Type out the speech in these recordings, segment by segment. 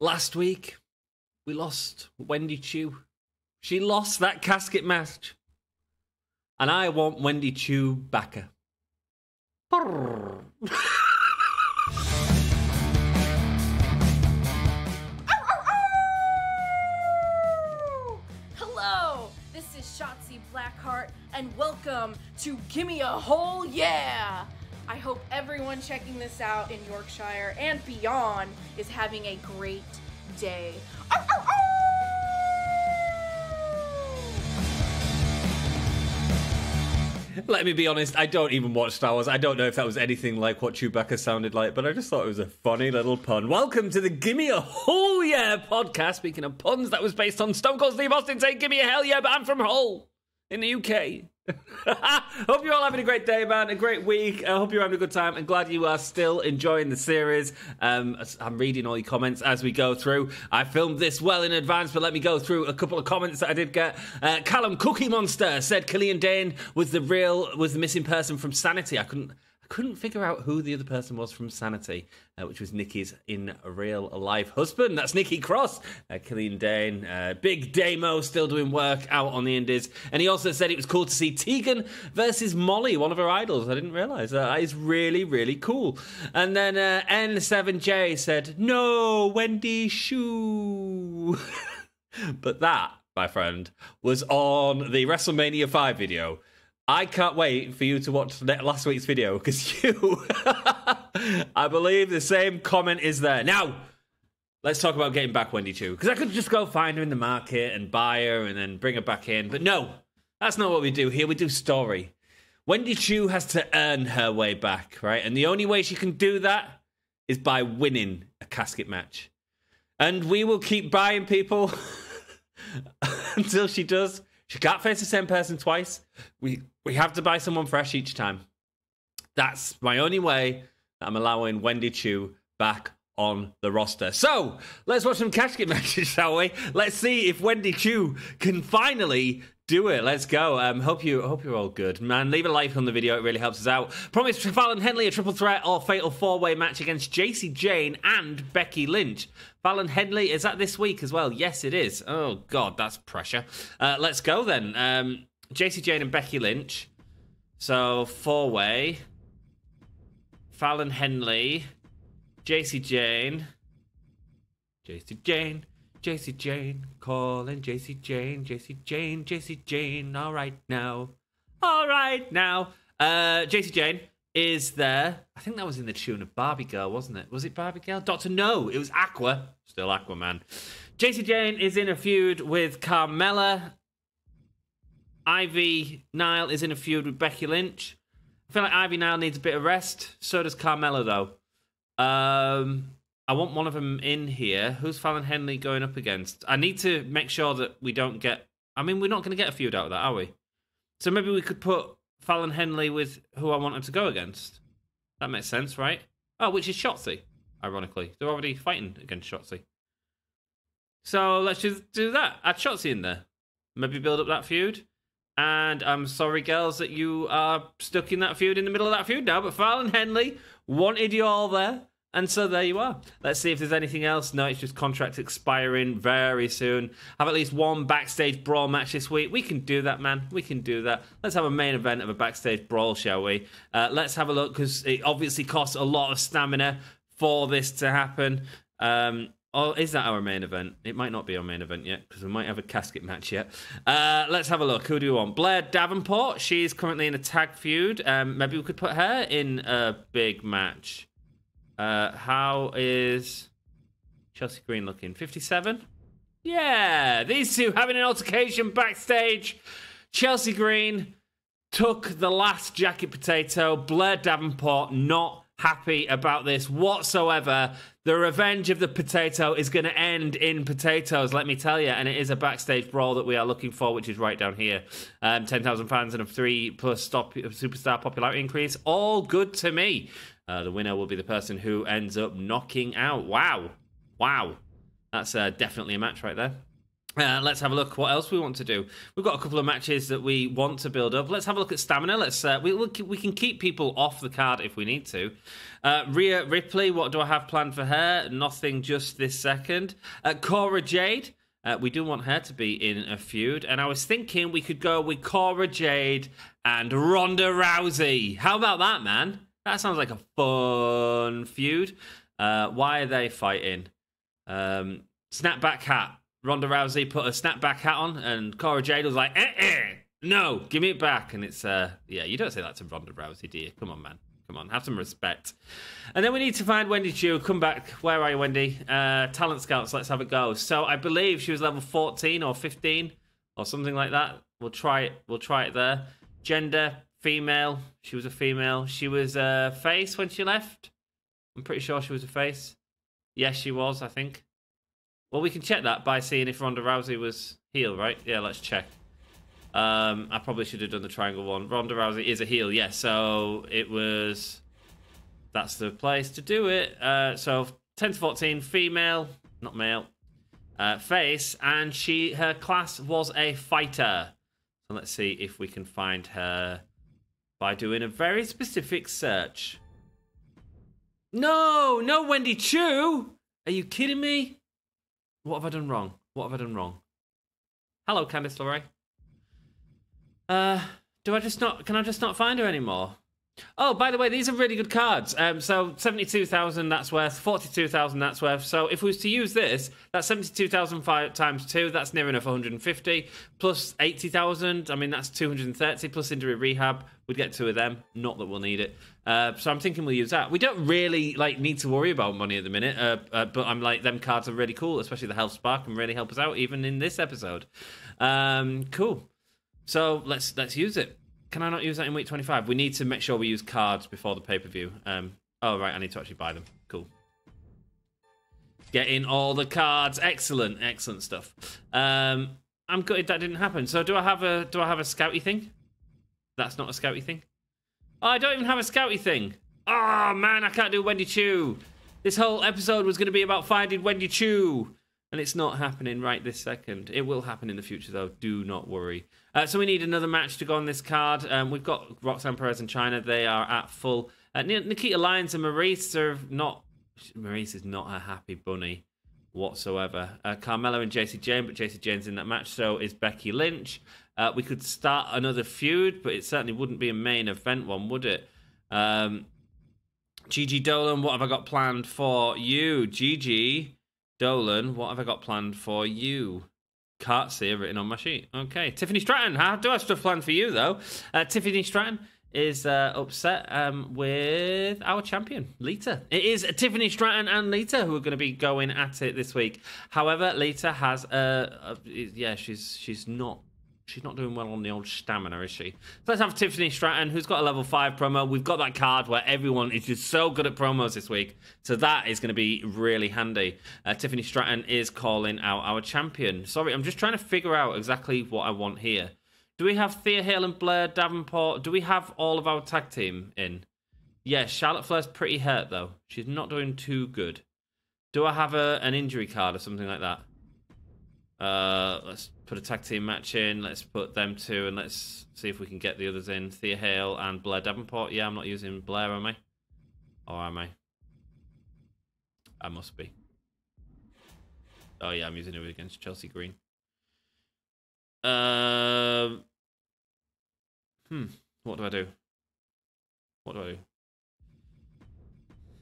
Last week, we lost Wendy Chu. She lost that casket match. And I want Wendy Chu back. Hello, this is Shotzi Blackheart, and welcome to Gimme a Whole Yeah! I hope everyone checking this out in Yorkshire and beyond is having a great day. Let me be honest, I don't even watch Star Wars. I don't know if that was anything like what Chewbacca sounded like, but I just thought it was a funny little pun. Welcome to the Gimme a Whole Yeah podcast. Speaking of puns, that was based on Stone Cold Steve Austin saying, "Gimme a hell yeah," but I'm from Hull in the UK. Hope you're all having a great day, man. A great week. I hope you're having a good time. I'm glad you are still enjoying the series. I'm reading all your comments as we go through. I filmed this well in advance, but let me go through a couple of comments that I did get. Callum Cookie Monster said Killian Dane was the missing person from Sanity. I couldn't figure out who the other person was from Sanity, which was Nikki's in real life husband. That's Nikki Cross. Killian Dane, Big Damo, still doing work out on the indies. And he also said it was cool to see Tegan versus Molly, one of her idols. I didn't realise. That is really, really cool. And then N7J said, "No, Wendy Chu." But that, my friend, was on the WrestleMania 5 video. I can't wait for you to watch last week's video because you, I believe the same comment is there. Now, let's talk about getting back Wendy Chu, because I could just go find her in the market and buy her and then bring her back in. But no, that's not what we do here. We do story. Wendy Chu has to earn her way back, right? And the only way she can do that is by winning a casket match. And we will keep buying people until she does. She can't face the same person twice. We have to buy someone fresh each time. That's my only way that I'm allowing Wendy Chu back on the roster. So, let's watch some casket matches, shall we? Let's see if Wendy Chu can finally do it. Let's go. Hope you're all good. Man, leave a like on the video. It really helps us out. Promise Fallon Henley a triple threat or fatal four-way match against Jacy Jayne and Becky Lynch. Fallon Henley, is that this week as well? Yes, it is. Oh, God, that's pressure. Let's go then. Jacy Jayne and Becky Lynch. So, four-way. Fallon Henley. Jacy Jayne. Jacy Jayne. Jacy Jayne. Calling Jacy Jayne. Jacy Jayne. Jacy Jayne. All right now. Jacy Jayne is there. I think that was in the tune of Barbie Girl, wasn't it? Was it Barbie Girl? Dr. No, it was Aqua. Still Aquaman. Jacy Jayne is in a feud with Carmella. Ivy Nile is in a feud with Becky Lynch. I feel like Ivy Nile needs a bit of rest. So does Carmella, though. I want one of them in here. Who's Fallon Henley going up against? I need to make sure that we don't get... I mean, we're not going to get a feud out of that, are we? So maybe we could put Fallon Henley with who I want her to go against. That makes sense, right? Oh, which is Shotzi, ironically. They're already fighting against Shotzi. So let's just do that. Add Shotzi in there. Maybe build up that feud. And I'm sorry, girls, that you are stuck in that feud, in the middle of that feud now. But Fallon Henley wanted you all there. And so there you are. Let's see if there's anything else. No, it's just contracts expiring very soon. Have at least one backstage brawl match this week. We can do that, man. We can do that. Let's have a main event of a backstage brawl, shall we? Let's have a look, because it obviously costs a lot of stamina for this to happen. Oh, is that our main event? It might not be our main event yet, because we might have a casket match yet. Let's have a look. Who do we want? Blair Davenport. She's currently in a tag feud. Maybe we could put her in a big match. How is Chelsea Green looking? 57? Yeah, these two having an altercation backstage. Chelsea Green took the last jacket potato. Blair Davenport not happy about this whatsoever. The revenge of the potato is going to end in potatoes, let me tell you. And it is a backstage brawl that we are looking for, which is right down here. 10,000 fans and a 3+ superstar popularity increase. All good to me. The winner will be the person who ends up knocking out. Wow. That's definitely a match right there. Let's have a look what else we want to do. We've got a couple of matches that we want to build up. Let's have a look at stamina. We can keep people off the card if we need to. Rhea Ripley, what do I have planned for her? Nothing just this second. Cora Jade, we do want her to be in a feud. And I was thinking we could go with Cora Jade and Ronda Rousey. How about that, man? That sounds like a fun feud. Why are they fighting? Snapback hat. Ronda Rousey put a snapback hat on, and Cora Jade was like, no, give me it back. And it's, yeah, you don't say that to Ronda Rousey, do you? Come on, man. Come on, have some respect. And then we need to find Wendy Chu. Come back. Where are you, Wendy? Talent Scouts, let's have a go. So I believe she was level 14 or 15 or something like that. We'll try it. We'll try it there. Gender, female. She was a female. She was a face when she left. I'm pretty sure she was a face. Yes, she was, I think. Well, we can check that by seeing if Ronda Rousey was heel, right? Yeah, let's check. I probably should have done the triangle one. Ronda Rousey is a heel, yes. So it was... That's the place to do it. So 10 to 14, female, not male, face, and her class was a fighter. So let's see if we can find her by doing a very specific search. No, no Wendy Chu! Are you kidding me? What have I done wrong? What have I done wrong? Hello, Candice LeRae. Can I just not find her anymore? Oh, by the way, these are really good cards. So 72,000 that's worth, 42,000 that's worth. So if we was to use this, that's 72,000 times 2, that's near enough 150. Plus 80,000, I mean, that's 230, plus injury rehab. We'd get 2 of them. Not that we'll need it. So I'm thinking we'll use that. We don't really need to worry about money at the minute, but I'm like, them cards are really cool, especially the Health Spark can really help us out, even in this episode. Cool. So let's use it. Can I not use that in week 25? We need to make sure we use cards before the pay-per-view. Oh, right, I need to actually buy them. Cool. Get in all the cards. Excellent, excellent stuff. I'm gutted that didn't happen. So do I have a scouty thing? That's not a scouty thing? Oh, I don't even have a scouty thing. Oh, man, I can't do Wendy Chu. This whole episode was going to be about finding Wendy Chu. And it's not happening right this second. It will happen in the future, though. Do not worry. So we need another match to go on this card. We've got Roxanne Perez and China. They are at full. Nikita Lyons and Maurice are not... Maurice is not a happy bunny whatsoever. Carmella and JC Jane, but JC Jane's in that match. So is Becky Lynch. We could start another feud, but it certainly wouldn't be a main event one, would it? Gigi Dolan, what have I got planned for you? Gigi Dolan, what have I got planned for you? Can't see it written on my sheet. Okay, Tiffany Stratton. How do I have stuff planned for you, though? Tiffany Stratton is upset with our champion, Lita. It is Tiffany Stratton and Lita who are going to be going at it this week. However, Lita has she's not doing well on the old stamina, is she? So let's have Tiffany Stratton, who's got a level 5 promo. We've got that card where everyone is just so good at promos this week. So that is going to be really handy. Tiffany Stratton is calling out our champion. Sorry, I'm just trying to figure out exactly what I want here. Do we have Thea Hale and Blair Davenport? Do we have all of our tag team in? Yes, Charlotte Flair's pretty hurt, though. She's not doing too good. Do I have an injury card or something like that? Let's put a tag team match in. Let's put them 2, and let's see if we can get the others in. Thea Hale and Blair Davenport. Yeah, I'm not using Blair, am I? Or am I? I must be. Oh yeah, I'm using her against Chelsea Green. What do I do? What do I do?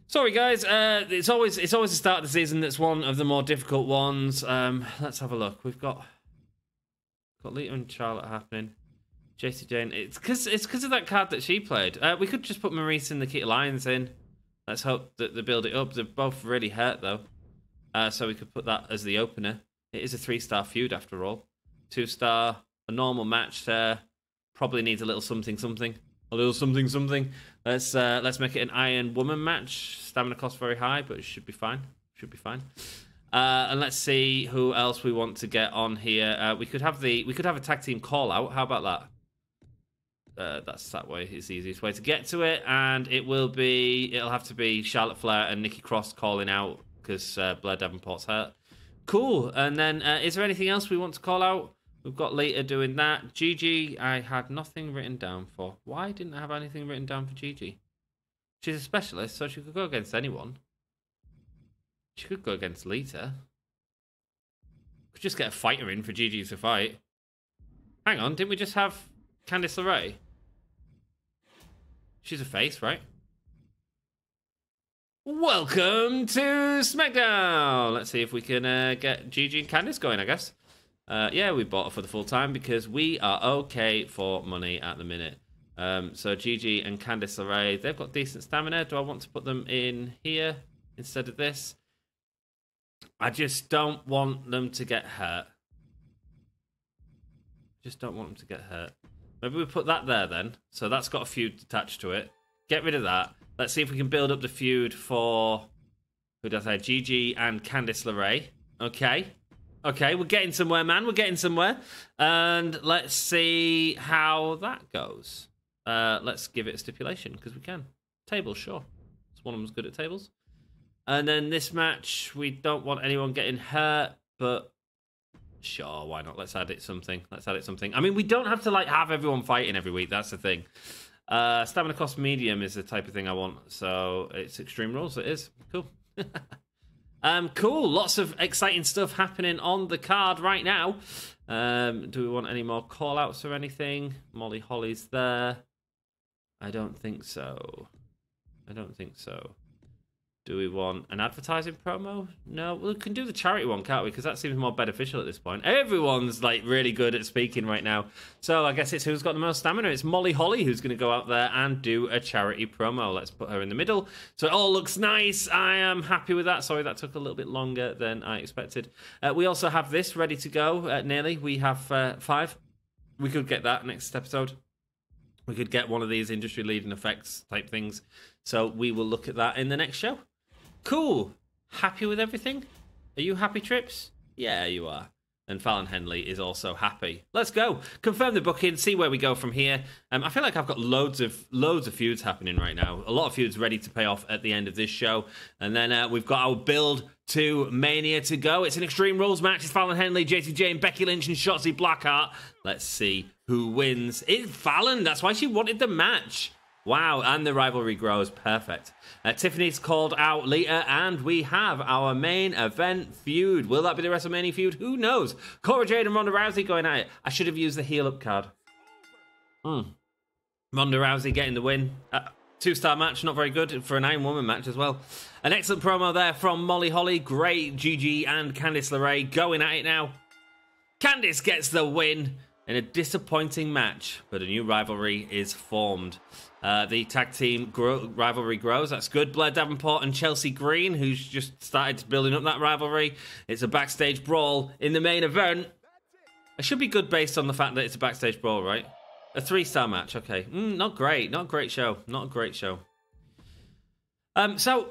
Sorry, guys. It's always the start of the season that's one of the more difficult ones. Let's have a look. We've got Lita and Charlotte happening. JC Jane. It's because of that card that she played. We could just put Maurice and Nikita Lyons in. Let's hope that they build it up. They're both really hurt though, so we could put that as the opener. It is a 3-star feud after all. 2-star, a normal match there. Probably needs a little something. A little something. Let's make it an Iron Woman match. Stamina cost very high, but it should be fine. And let's see who else we want to get on here. We could have a tag team call out. How about that? That's that way. It's the easiest way to get to it, and it'll have to be Charlotte Flair and Nikki Cross calling out because Blair Davenport's hurt. Cool. And then, is there anything else we want to call out? We've got Lita doing that. Gigi, I had nothing written down for. Why didn't I have anything written down for Gigi? She's a specialist, so she could go against anyone. She could go against Lita. Could just get a fighter in for Gigi to fight. Hang on, didn't we just have Candice LeRae? She's a face, right? Welcome to SmackDown! Let's see if we can get Gigi and Candice going, I guess. Yeah, we bought her for the full time because we are okay for money at the minute. So Gigi and Candice LeRae, they've got decent stamina. Do I want to put them in here instead of this? I just don't want them to get hurt. Just don't want them to get hurt. Maybe we put that there then. So that's got a feud attached to it. Get rid of that. Let's see if we can build up the feud for, who does I say, Gigi and Candice LeRae. Okay. Okay, we're getting somewhere, man. We're getting somewhere. And let's see how that goes. Let's give it a stipulation, because we can. Tables, sure. So one of them's good at tables. And then this match, we don't want anyone getting hurt, but sure, why not? Let's add it something. Let's add it something. I mean, we don't have to like have everyone fighting every week. That's the thing. Stamina cost medium is the type of thing I want. So it's Extreme Rules. It is. Cool. Cool. Lots of exciting stuff happening on the card right now. Do we want any more call-outs or anything? Molly Holly's there. I don't think so. I don't think so. Do we want an advertising promo? No, we can do the charity one, can't we? Because that seems more beneficial at this point. Everyone's like really good at speaking right now. So I guess it's who's got the most stamina. It's Molly Holly who's going to go out there and do a charity promo. Let's put her in the middle. So it all looks nice. I am happy with that. Sorry, that took a little bit longer than I expected. We also have this ready to go. Nearly. We have 5. We could get that next episode. We could get one of these industry-leading effects type things. So we will look at that in the next show. Cool. Happy with everything? Are you happy, Trips? Yeah, you are. And Fallon Henley is also happy. Let's go. Confirm the booking, see where we go from here. I feel like I've got loads of feuds happening right now. A lot of feuds ready to pay off at the end of this show. And then we've got our build to Mania to go. It's an Extreme Rules match. It's Fallon Henley, Jessie Jane, Becky Lynch, and Shotzi Blackheart. Let's see who wins. It's Fallon. That's why she wanted the match. Wow, and the rivalry grows. Perfect. Tiffany's called out Lita, and we have our main event feud. Will that be the WrestleMania feud? Who knows? Cora Jade and Ronda Rousey going at it. I should have used the heel-up card. Ronda Rousey getting the win. 2-star match, not very good for a 9-woman match as well. An excellent promo there from Molly Holly. Great Gigi and Candice LeRae going at it now. Candice gets the win in a disappointing match, but a new rivalry is formed. The tag team rivalry grows. That's good. Blair Davenport and Chelsea Green, who's just started building up that rivalry. It's a backstage brawl in the main event. It should be good based on the fact that it's a backstage brawl, right? A 3-star match. Okay. Not great. Not a great show. Not a great show. So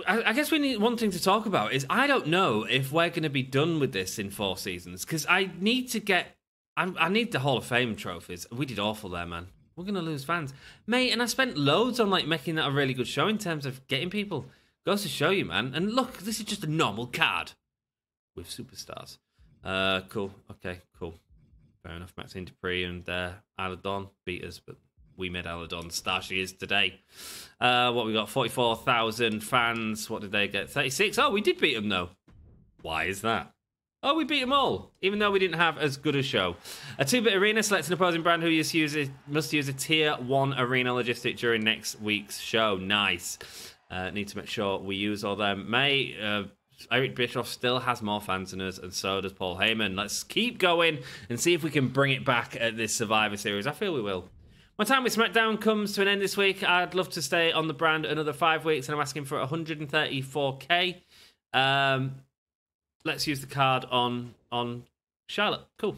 I guess we need one thing to talk about is I don't know if we're going to be done with this in 4 seasons because I need to get. I need the Hall of Fame trophies. We did awful there, man. We're going to lose fans. Mate, and I spent loads on like making that a really good show in terms of getting people. Goes to show you, man. And look, this is just a normal card with superstars. Cool. Okay, cool. Fair enough. Maxine Dupree and Isla Dawn beat us, but we made Isla Dawn the star she is today. What we got? 44,000 fans. What did they get? 36? Oh, we did beat them, though. Why is that? Oh, we beat them all, even though we didn't have as good a show. A 2-bit arena selects an opposing brand who must use a Tier 1 arena logistic during next week's show. Nice. Need to make sure we use all them. Mate, Eric Bischoff still has more fans than us, and so does Paul Heyman. Let's keep going and see if we can bring it back at this Survivor Series. I feel we will. My time with SmackDown comes to an end this week. I'd love to stay on the brand another 5 weeks, and I'm asking for 134k. Let's use the card on Charlotte. Cool.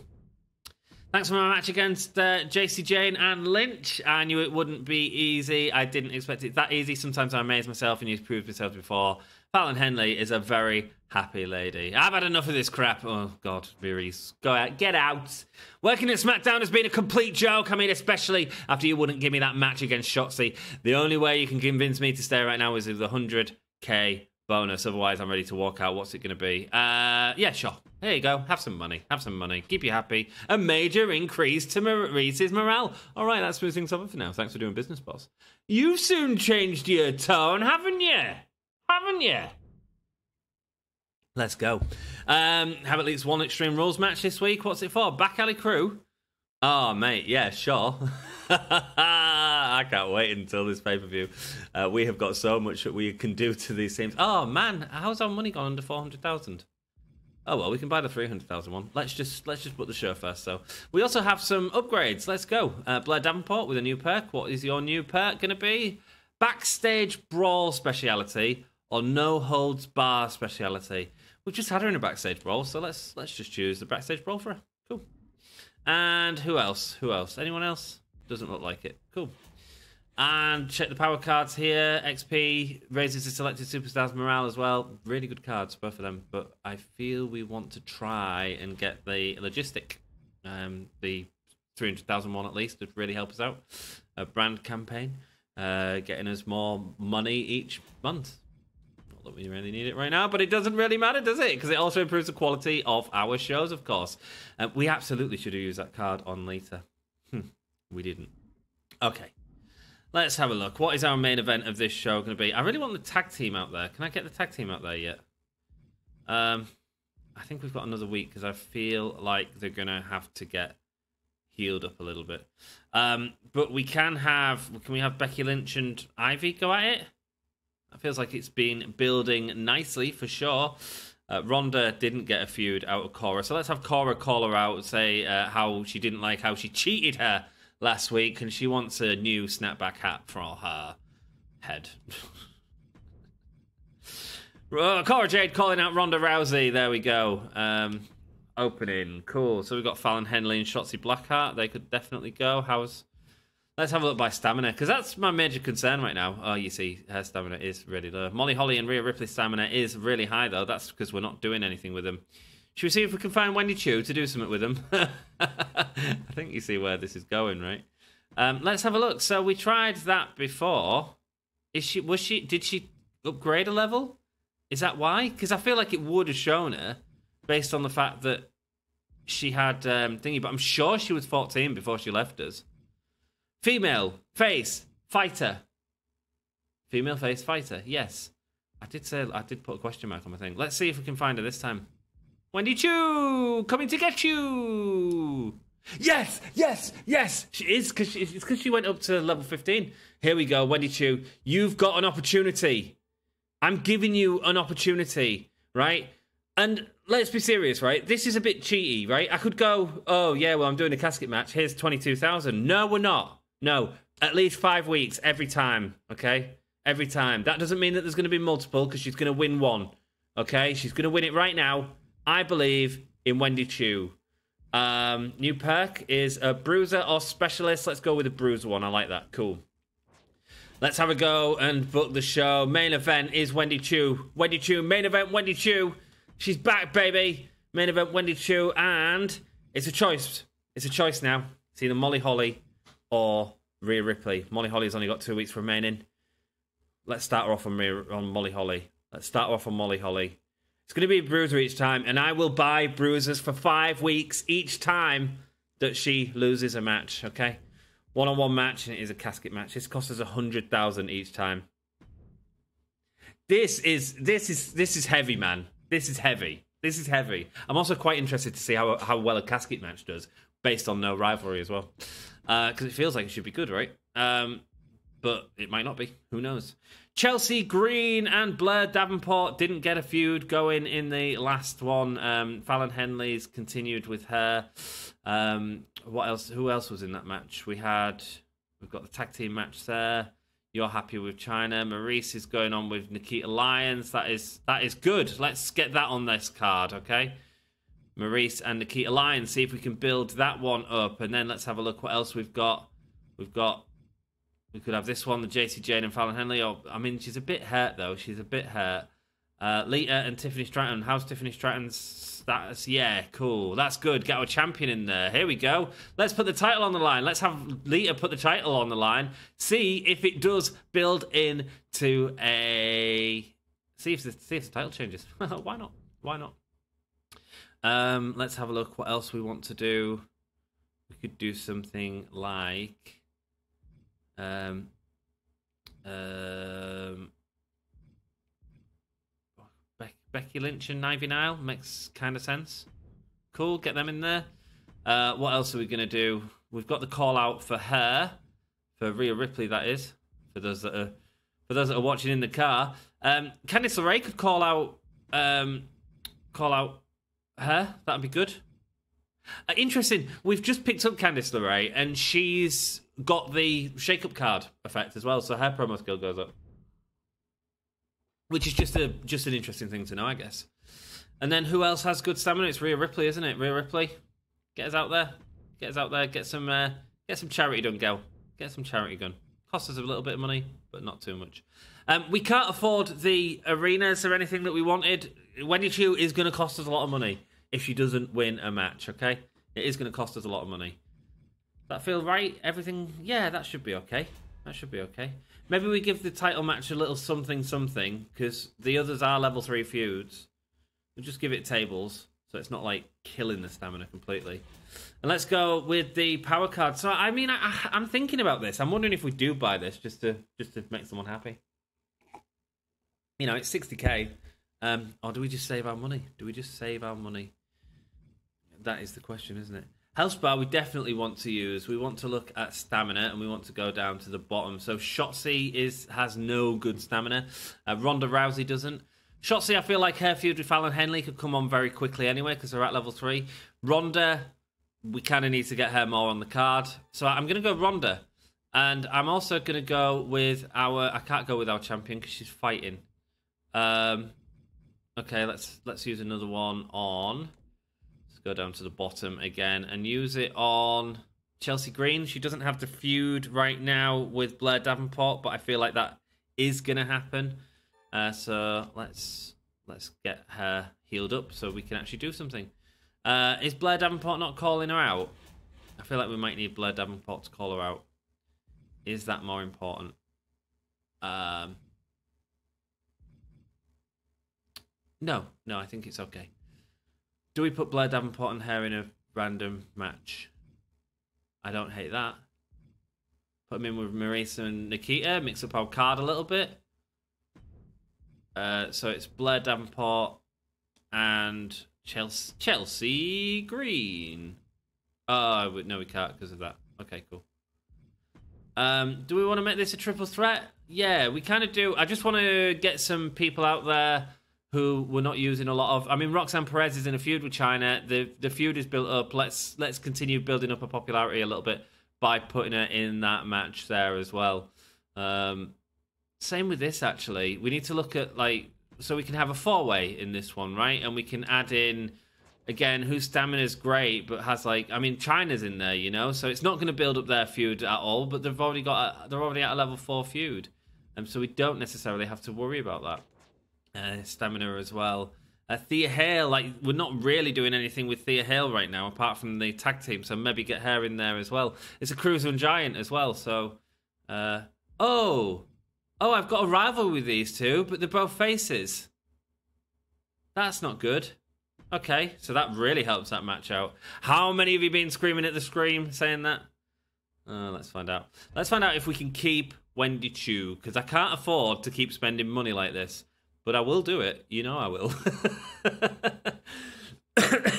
Thanks for my match against JC Jane and Lynch. I knew it wouldn't be easy. I didn't expect it that easy. Sometimes I amaze myself, and you've proved myself before. Fallon Henley is a very happy lady. I've had enough of this crap. Oh, God, Veeries. Go out. Get out. Working at SmackDown has been a complete joke. I mean, especially after you wouldn't give me that match against Shotzi. The only way you can convince me to stay right now is with the 100k bonus. Otherwise, I'm ready to walk out. What's it going to be? Yeah, sure. There you go. Have some money. Have some money. Keep you happy. A major increase to Maurice's morale. All right, that's smooth things over for now. Thanks for doing business, boss. You've soon changed your tone, haven't you? Haven't you? Let's go. Have at least one Extreme Rules match this week. What's it for? Back Alley Crew? Oh, mate, yeah, sure. I can't wait until this pay-per-view. We have got so much that we can do to these teams. Oh, man, how's our money gone under 400,000? Oh, well, we can buy the 300,000 one. Let's just put the show first. So we also have some upgrades. Let's go. Blair Davenport with a new perk. What is your new perk going to be? Backstage Brawl speciality or No Holds Bar speciality? We've just had her in a Backstage Brawl, so let's just choose the Backstage Brawl for her. Cool. And who else? Who else? Anyone else? Doesn't look like it. Cool. And check the power cards here. XP raises the selected superstars morale as well. Really good cards, both of them. But I feel we want to try and get the logistic. The 300,000 one at least would really help us out. A brand campaign. Getting us more money each month. Not that we really need it right now, but it doesn't really matter, does it? Because it also improves the quality of our shows, of course. We absolutely should have used that card on Lita. We didn't. Okay. Let's have a look. What is our main event of this show going to be? I really want the tag team out there. Can I get the tag team out there yet? I think we've got another week because I feel like they're going to have to get healed up a little bit. But we can we have Becky Lynch and Ivy go at it? It feels like it's been building nicely for sure. Ronda didn't get a feud out of Cora. So let's have Cora call her out and say how she didn't like how she cheated her last week, and she wants a new snapback hat for her head. Cora Jade calling out Ronda Rousey. There we go. Opening. Cool. So we've got Fallon Henley and Shotzi Blackheart. They could definitely go. Let's have a look by stamina, because that's my major concern right now. Oh, you see, her stamina is really low. Molly Holly and Rhea Ripley's stamina is really high, though. That's because we're not doing anything with them. Should we see if we can find Wendy Chu to do something with them? I think you see where this is going, right? Let's have a look. So we tried that before. Did she upgrade a level? Is that why? Because I feel like it would have shown her based on the fact that she had thingy, but I'm sure she was 14 before she left us. Female face fighter. Female face fighter. Yes. I did put a question mark on my thing. Let's see if we can find her this time. Wendy Chu, coming to get you. Yes, yes, yes. She is, because she went up to level 15. Here we go, Wendy Chu. You've got an opportunity. I'm giving you an opportunity, right? And let's be serious, right? This is a bit cheaty, right? I could go, oh, yeah, well, I'm doing a casket match. Here's 22,000. No, we're not. No, at least 5 weeks every time, okay? Every time. That doesn't mean that there's going to be multiple, because she's going to win one, okay? She's going to win it right now. I believe in Wendy Chu. New perk is a bruiser or specialist. Let's go with the bruiser one. I like that. Cool. Let's have a go and book the show. Main event is Wendy Chu. Wendy Chu. Main event Wendy Chu. She's back, baby. Main event Wendy Chu. And it's a choice. It's a choice now. It's either Molly Holly or Rhea Ripley. Molly Holly's only got 2 weeks remaining. Let's start her off on Molly Holly. Let's start her off on Molly Holly. It's going to be a bruiser each time, and I will buy bruisers for 5 weeks each time that she loses a match, okay? One-on-one match, and it is a casket match. This costs us 100,000 each time. This is heavy, man. This is heavy. This is heavy. I'm also quite interested to see how well a casket match does, based on no rivalry as well. Because it feels like it should be good, right? But it might not be. Who knows? Chelsea Green and Blair Davenport didn't get a feud going in the last one. Fallon Henley's continued with her. What else? Who else was in that match? We've got the tag team match there. You're happy with China. Maurice is going on with Nikita Lyons. That is good. Let's get that on this card, okay? Maurice and Nikita Lyons. See if we can build that one up, and then let's have a look what else we've got. We could have this one, the JC Jane and Fallon Henley. I mean, she's a bit hurt, though. She's a bit hurt. Lita and Tiffany Stratton. How's Tiffany Stratton's status? Yeah, cool. That's good. Get our champion in there. Here we go. Let's put the title on the line. Let's have Lita put the title on the line. See if it does build into a See if the title changes. Why not? Why not? Let's have a look. What else we want to do? We could do something like, Becky Lynch and Ivy Nile makes kind of sense. Cool, get them in there. What else are we gonna do? We've got the call out for her, for Rhea Ripley. That is for those that are watching in the car. Candice LeRae could call out her. That'd be good. Interesting. We've just picked up Candice LeRae, and she's got the shake-up card effect as well, so her promo skill goes up, which is just an interesting thing to know, I guess. And then who else has good stamina? It's Rhea Ripley, isn't it? Rhea Ripley, get us out there. Get some charity done, girl. Get some charity done. Costs us a little bit of money, but not too much. We can't afford the arenas or anything that we wanted. Wendy Chu is going to cost us a lot of money if she doesn't win a match, okay? It is going to cost us a lot of money. Does that feel right? Everything? Yeah, that should be okay. That should be okay. Maybe we give the title match a little something, because the others are level 3 feuds. We'll just give it tables, so it's not like killing the stamina completely. And let's go with the power card. So, I mean, I'm thinking about this. I'm wondering if we do buy this just to make someone happy. You know, it's 60k. Or do we just save our money? That is the question, isn't it? Health bar we definitely want to use. We want to look at stamina, and we want to go down to the bottom. So Shotzi has no good stamina. Ronda Rousey doesn't. Shotzi, I feel like her feud with Fallon Henley could come on very quickly anyway, because they're at level 3. Ronda, we kind of need to get her more on the card. So I'm going to go Ronda. And I'm also going to go with I can't go with our champion because she's fighting. Okay, let's use another one on... Go down to the bottom again and use it on Chelsea Green. She doesn't have to feud right now with Blair Davenport, but I feel like that is going to happen. So let's get her healed up so we can actually do something. Is Blair Davenport not calling her out? I feel like we might need Blair Davenport to call her out. Is that more important? No, I think it's okay. Do we put Blair Davenport and her in a random match? I don't hate that. Put them in with Marisa and Nikita. Mix up our card a little bit. So it's Blair Davenport and Chelsea Green. Oh, no, we can't because of that. Okay, cool. Do we want to make this a triple threat? Yeah, we kind of do. I just want to get some people out there who we're not using a lot of. I mean, Roxanne Perez is in a feud with China. The feud is built up. Let's continue building up her popularity a little bit by putting her in that match there as well. Same with this, actually. We need to look at, so we can have a 4-way in this one, right? And we can add in, again, whose stamina is great, but has, China's in there, you know? So it's not going to build up their feud at all, but they're already at a level 4 feud. So we don't necessarily have to worry about that. Stamina as well. Thea Hale, we're not really doing anything with Thea Hale right now, apart from the tag team, so maybe get her in there as well. It's a Cruiser and Giant as well, so... Oh, I've got a rival with these two, but they're both faces. That's not good. Okay, so that really helps that match out. How many of you been screaming at the screen saying that? Let's find out. Let's find out if we can keep Wendy Chu, because I can't afford to keep spending money like this. But I will do it. You know I will.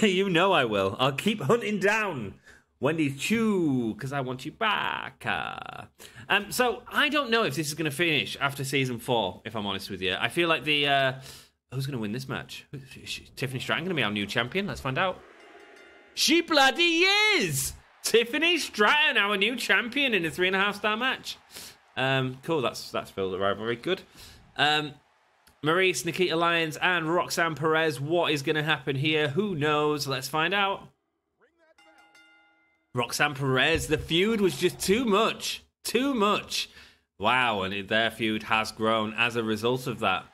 You know I will. I'll keep hunting down Wendy Chu because I want you back. So I don't know if this is going to finish after season 4, if I'm honest with you. I feel like who's going to win this match? Tiffany Stratton going to be our new champion? Let's find out. She bloody is! Tiffany Stratton, our new champion in a 3.5-star match. Cool, that's filled the rivalry. Good. Maurice, Nikita Lyons, and Roxanne Perez. What is going to happen here? Who knows? Let's find out. Roxanne Perez, the feud was just too much. Too much. Wow, and their feud has grown as a result of that.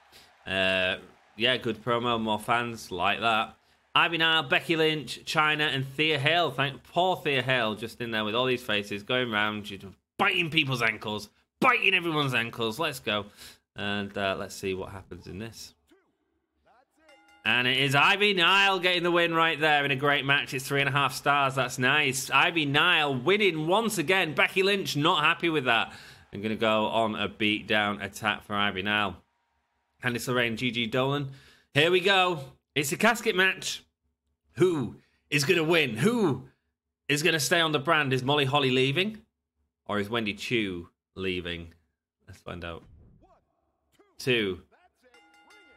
Yeah, good promo, more fans like that. Ivy Nile, Becky Lynch, Chyna, and Thea Hale. Poor Thea Hale, just in there with all these faces, going around, biting people's ankles, biting everyone's ankles. Let's go. And let's see what happens in this. And it is Ivy Nile getting the win right there in a great match. It's 3.5 stars. That's nice. Ivy Nile winning once again. Becky Lynch not happy with that. I'm going to go on a beatdown attack for Ivy Nile. Candice LeRae and Gigi Dolan. Here we go. It's a casket match. Who is going to win? Who is going to stay on the brand? Is Molly Holly leaving? Or is Wendy Chu leaving? Let's find out. 2.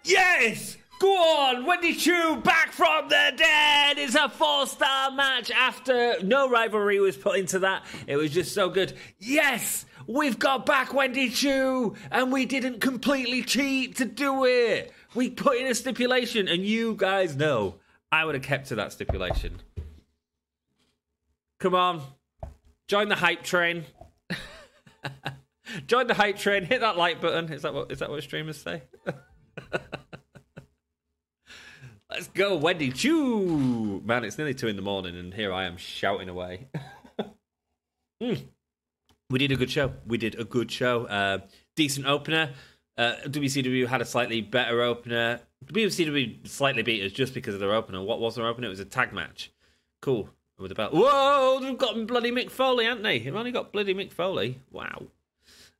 Yes! Go on! Wendy Chu back from the dead! It's a 4-star match after no rivalry was put into that. It was just so good. Yes! We've got back Wendy Chu! And we didn't completely cheat to do it! We put in a stipulation, and you guys know I would have kept to that stipulation. Come on. Join the hype train. Join the hype train. Hit that like button. Is that what streamers say? Let's go, Wendy Chu! Man, it's nearly 2 in the morning, and here I am shouting away. We did a good show. Decent opener. WCW had a slightly better opener. WCW slightly beat us just because of their opener. What was their opener? It was a tag match. Cool. With the belt. Whoa! They've got bloody Mick Foley, haven't they? They've only got bloody Mick Foley. Wow.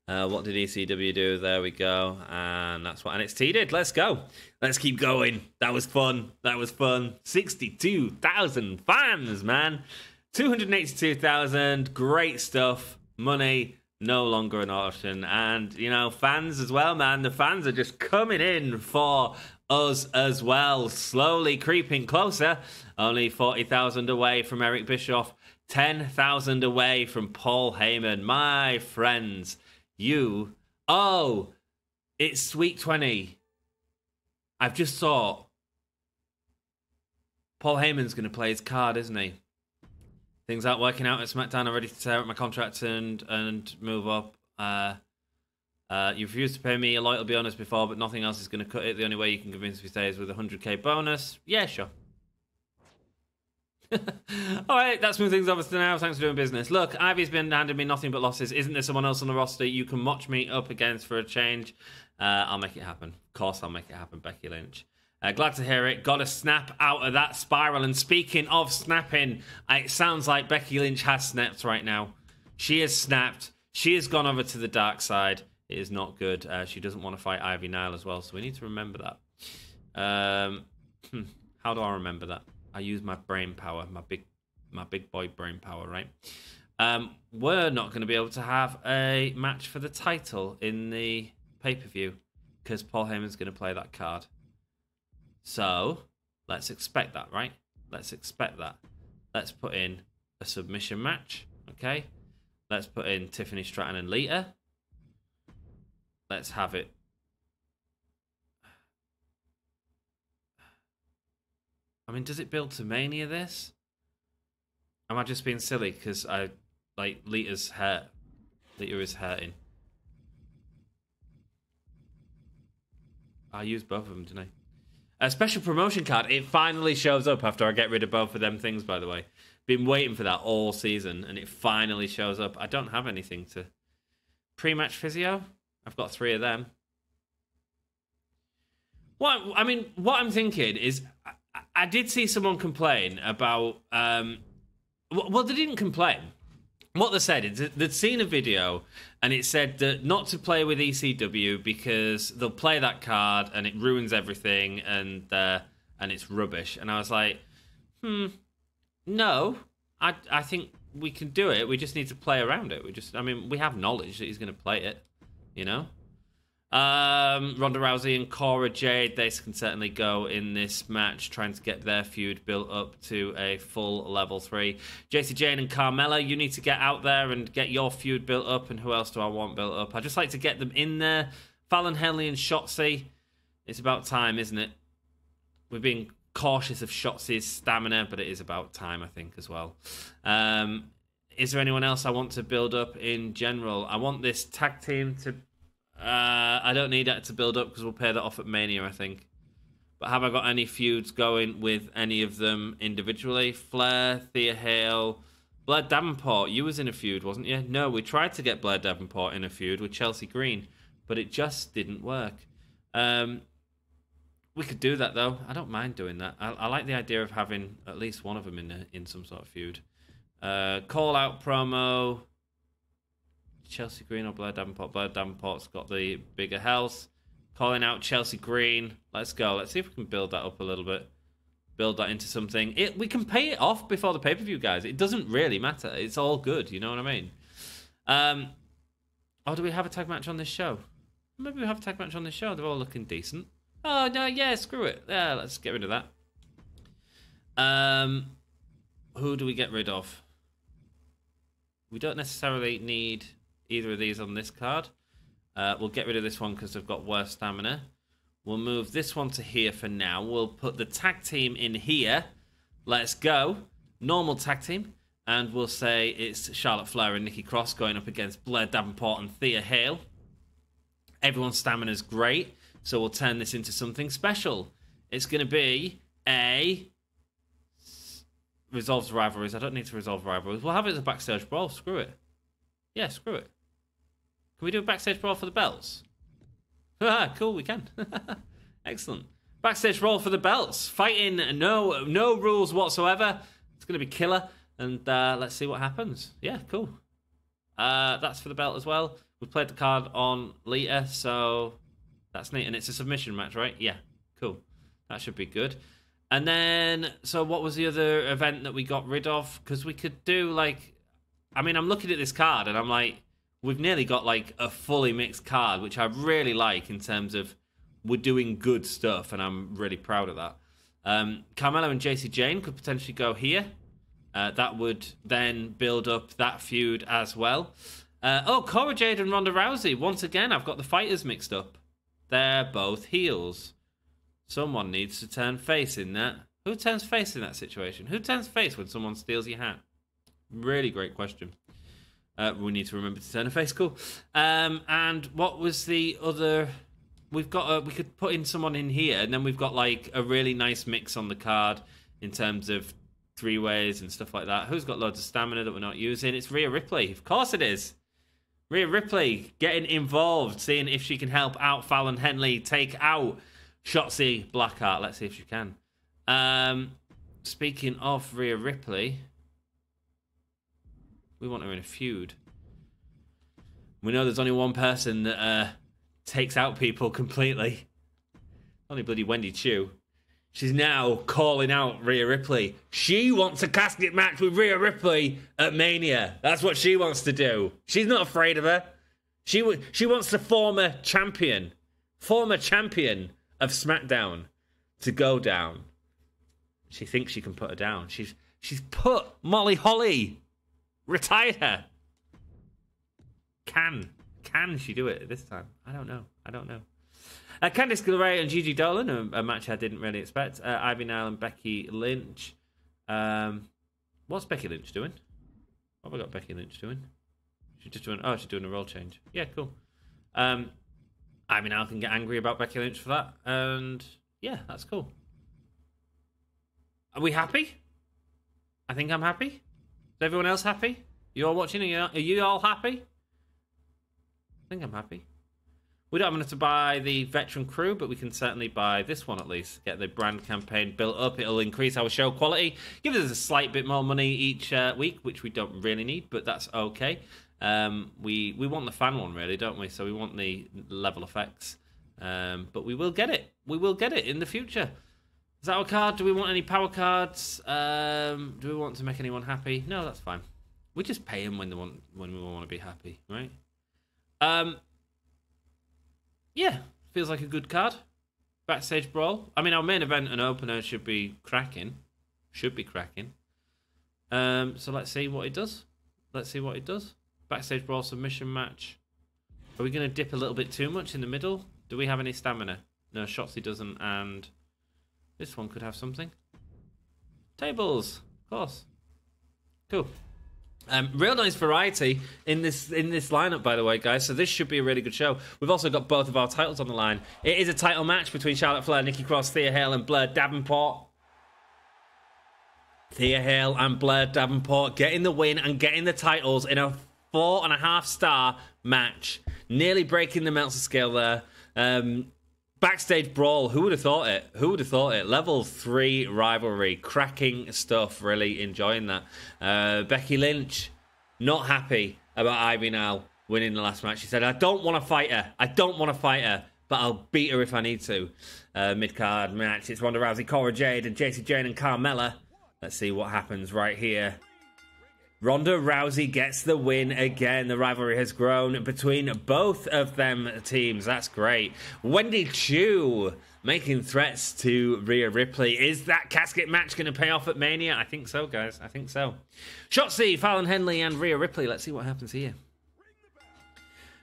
What did ECW do? There we go. And that's what NXT did. Let's go. Let's keep going. That was fun. 62,000 fans, man. 282,000. Great stuff. Money no longer an option. And, you know, fans as well, man. The fans are just coming in for us as well. Slowly creeping closer. Only 40,000 away from Eric Bischoff. 10,000 away from Paul Heyman. My friends. It's Sweet 20. I've just thought Paul Heyman's going to play his card, isn't he? Things aren't working out at SmackDown. I'm ready to tear up my contract and move up. You refused to pay me a loyal bonus before, but nothing else is going to cut it. The only way you can convince me to stay is with a 100k bonus. Yeah, sure. All right, that's moving things over to now. Thanks for doing business. Look, Ivy's been handing me nothing but losses. Isn't there someone else on the roster you can match me up against for a change? I'll make it happen. Of course I'll make it happen, Becky Lynch. Glad to hear it. Got to snap out of that spiral. And speaking of snapping, it sounds like Becky Lynch has snapped right now. She has snapped. She has gone over to the dark side. It is not good. She doesn't want to fight Ivy Nile as well, so we need to remember that. How do I remember that? I use my brain power, my big boy brain power, right? We're not going to be able to have a match for the title in the pay-per-view because Paul Heyman's going to play that card. So let's expect that, right? Let's expect that. Let's put in a submission match, okay? Let's put in Tiffany Stratton and Lita. Let's have it. I mean, does it build to Mania, this? Am I just being silly because Lita's hurt? Lita is hurting. I used both of them, didn't I? A special promotion card. It finally shows up after I get rid of both of them things, by the way. Been waiting for that all season, and it finally shows up. I don't have anything to... Pre-match physio? I've got 3 of them. What I'm thinking is... I did see someone complain about... well, they didn't complain. What they said is they'd seen a video and it said that not to play with ECW because they'll play that card and it ruins everything and it's rubbish. And I was like, no, I think we can do it. We just need to play around it. We have knowledge that he's going to play it, you know? Ronda Rousey and Cora Jade, they can certainly go in this match, trying to get their feud built up to a full level 3. Jacy Jane and Carmella, you need to get out there and get your feud built up. And who else do I want built up? I just like to get them in there. Fallon Henley and Shotzi. It's about time, isn't it? We're being cautious of Shotzi's stamina, but it is about time, I think, as well. Is there anyone else I want to build up in general? I want this tag team to... I don't need that to build up because we'll pay that off at Mania, I think. But have I got any feuds going with any of them individually? Flair, Thea Hale, Blair Davenport. You was in a feud, wasn't you? No, we tried to get Blair Davenport in a feud with Chelsea Green, but it just didn't work. We could do that, though. I don't mind doing that. I like the idea of having at least one of them in some sort of feud. Call-out promo. Chelsea Green or Blair Davenport. Blair Davenport's got the bigger health. Calling out Chelsea Green. Let's go. Let's see if we can build that up a little bit. Build that into something. We can pay it off before the pay-per-view, guys. It doesn't really matter. It's all good. You know what I mean? Or do we have a tag match on this show? Maybe we have a tag match on this show. They're all looking decent. Oh, no, yeah, screw it. Yeah, let's get rid of that. Who do we get rid of? We don't necessarily need either of these on this card. We'll get rid of this one because they've got worse stamina. We'll move this one to here for now. We'll put the tag team in here. Let's go. Normal tag team. And we'll say it's Charlotte Flair and Nikki Cross going up against Blair Davenport and Thea Hale. Everyone's stamina's great, so we'll turn this into something special. It's going to be a resolves rivalries. I don't need to resolve rivalries. We'll have it as a backstage brawl. Screw it. Yeah, screw it. Can we do a backstage brawl for the belts? Cool, we can. Excellent. Backstage brawl for the belts. Fighting, no rules whatsoever. It's going to be killer. And let's see what happens. Yeah, cool. That's for the belt as well. We played the card on Lita, so that's neat. And it's a submission match, right? Yeah, cool. That should be good. And then, so what was the other event that we got rid of? Because we could do, like... I mean, I'm looking at this card, and I'm like... We've nearly got, like, a fully mixed card, which I really like in terms of we're doing good stuff, and I'm really proud of that. Carmella and JC Jane could potentially go here. That would then build up that feud as well. Cora Jade and Ronda Rousey. Once again, I've got the fighters mixed up. They're both heels. Someone needs to turn face in that. Who turns face in that situation? Who turns face when someone steals your hat? Really great question. We need to remember to turn a face. Cool. And what was the other... We could put in someone in here, and then we've got like a really nice mix on the card in terms of three-ways and stuff like that. Who's got loads of stamina that we're not using? It's Rhea Ripley. Of course it is. Rhea Ripley getting involved, seeing if she can help out Fallon Henley take out Shotzi Blackheart. Let's see if she can. Speaking of Rhea Ripley, we want her in a feud. We know there's only one person that takes out people completely. Only bloody Wendy Chu. She's now calling out Rhea Ripley. She wants a casket match with Rhea Ripley at Mania. That's what she wants to do. She's not afraid of her. She wants the former champion of SmackDown to go down. She thinks she can put her down. She's put Molly Holly. Retired her. Can she do it this time? I don't know. Candice LeRae and Gigi Dolan, a match I didn't really expect. Ivy Nile and Becky Lynch. What's Becky Lynch doing? What have I got Becky Lynch doing? She's doing a role change. Yeah, cool. Ivy Nile can get angry about Becky Lynch for that. And yeah, that's cool. Are we happy? I think I'm happy. Is everyone else happy? You all watching? Are you all happy? I think I'm happy. We don't have enough to buy the veteran crew, but we can certainly buy this one at least. Get the brand campaign built up. It'll increase our show quality. Give us a slight bit more money each week, which we don't really need, but that's okay. We want the fan one, really, don't we? So we want the level effects. But we will get it. We will get it in the future. Is that our card? Do we want any power cards? Do we want to make anyone happy? No, that's fine. We just pay them when we want to be happy, right? Yeah, feels like a good card. Backstage brawl. I mean, our main event and opener should be cracking. So let's see what it does. Backstage brawl submission match. Are we going to dip a little bit too much in the middle? Do we have any stamina? No, Shotzi doesn't, and this one could have something. Tables, of course. Cool. Real nice variety in this lineup, by the way, guys. So this should be a really good show. We've also got both of our titles on the line. It is a title match between Charlotte Flair, Nikki Cross, Thea Hale, and Blair Davenport. Thea Hale and Blair Davenport getting the win and getting the titles in a 4.5-star match. Nearly breaking the Meltzer scale there. Backstage brawl. Who would have thought it? Who would have thought it? Level 3 rivalry. Cracking stuff. Really enjoying that. Becky Lynch, not happy about Ivy now winning the last match. She said, I don't want to fight her. But I'll beat her if I need to. Mid-card match. It's Ronda Rousey, Cora Jade, and Jacy Jane and Carmella. Let's see what happens right here. Ronda Rousey gets the win again. The rivalry has grown between both of them teams. That's great. Wendy Chu making threats to Rhea Ripley. Is that casket match going to pay off at Mania? I think so, guys. I think so. Shotzi, Fallon Henley, and Rhea Ripley. Let's see what happens here.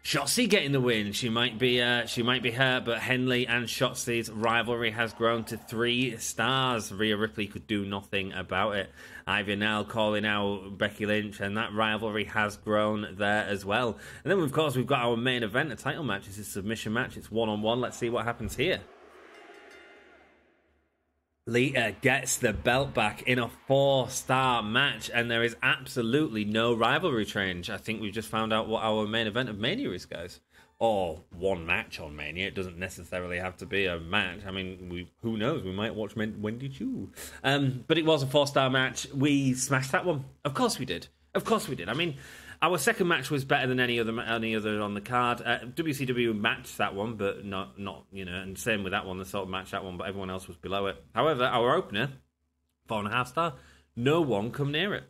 Shotzi getting the win. She might be hurt, but Henley and Shotzi's rivalry has grown to 3 stars. Rhea Ripley could do nothing about it. Ivy now calling out Becky Lynch, and that rivalry has grown there as well. And then, of course, we've got our main event, a title match. It's a submission match. It's 1-on-1. Let's see what happens here. Lita gets the belt back in a 4-star match, and there is absolutely no rivalry change. I think we've just found out what our main event of Mania is, guys. Or one match on Mania. It doesn't necessarily have to be a match. I mean, who knows? We might watch Wendy Chu. But it was a 4-star match. We smashed that one. Of course we did. I mean, our second match was better than any other on the card. WCW matched that one, but not and same with that one. They sort of matched that one, but everyone else was below it. However, our opener, 4.5 star, no one come near it.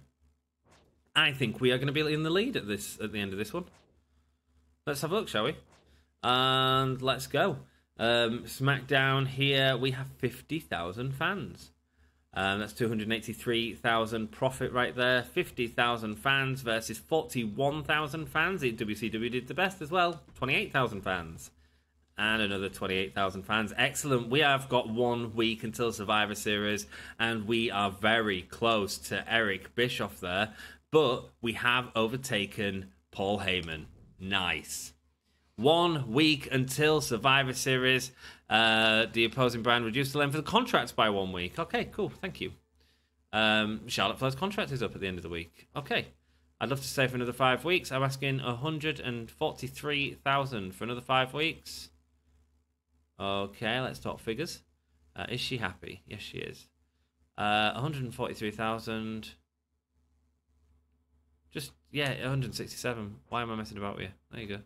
I think we are going to be in the lead at the end of this one. Let's have a look, shall we? And let's go. SmackDown here, we have 50,000 fans. That's 283,000 profit right there. 50,000 fans versus 41,000 fans. WCW did the best as well. 28,000 fans. And another 28,000 fans. Excellent. We have got 1 week until Survivor Series, and we are very close to Eric Bischoff there. But we have overtaken Paul Heyman. Nice. 1 week until Survivor Series. The opposing brand reduced the length of the contracts by 1 week. Okay, cool. Thank you. Charlotte Flair's contract is up at the end of the week. Okay. I'd love to stay for another 5 weeks. I'm asking 143,000 for another 5 weeks. Okay, let's talk figures. Is she happy? Yes, she is. 143,000. Just, 167. Why am I messing about with you? There you go.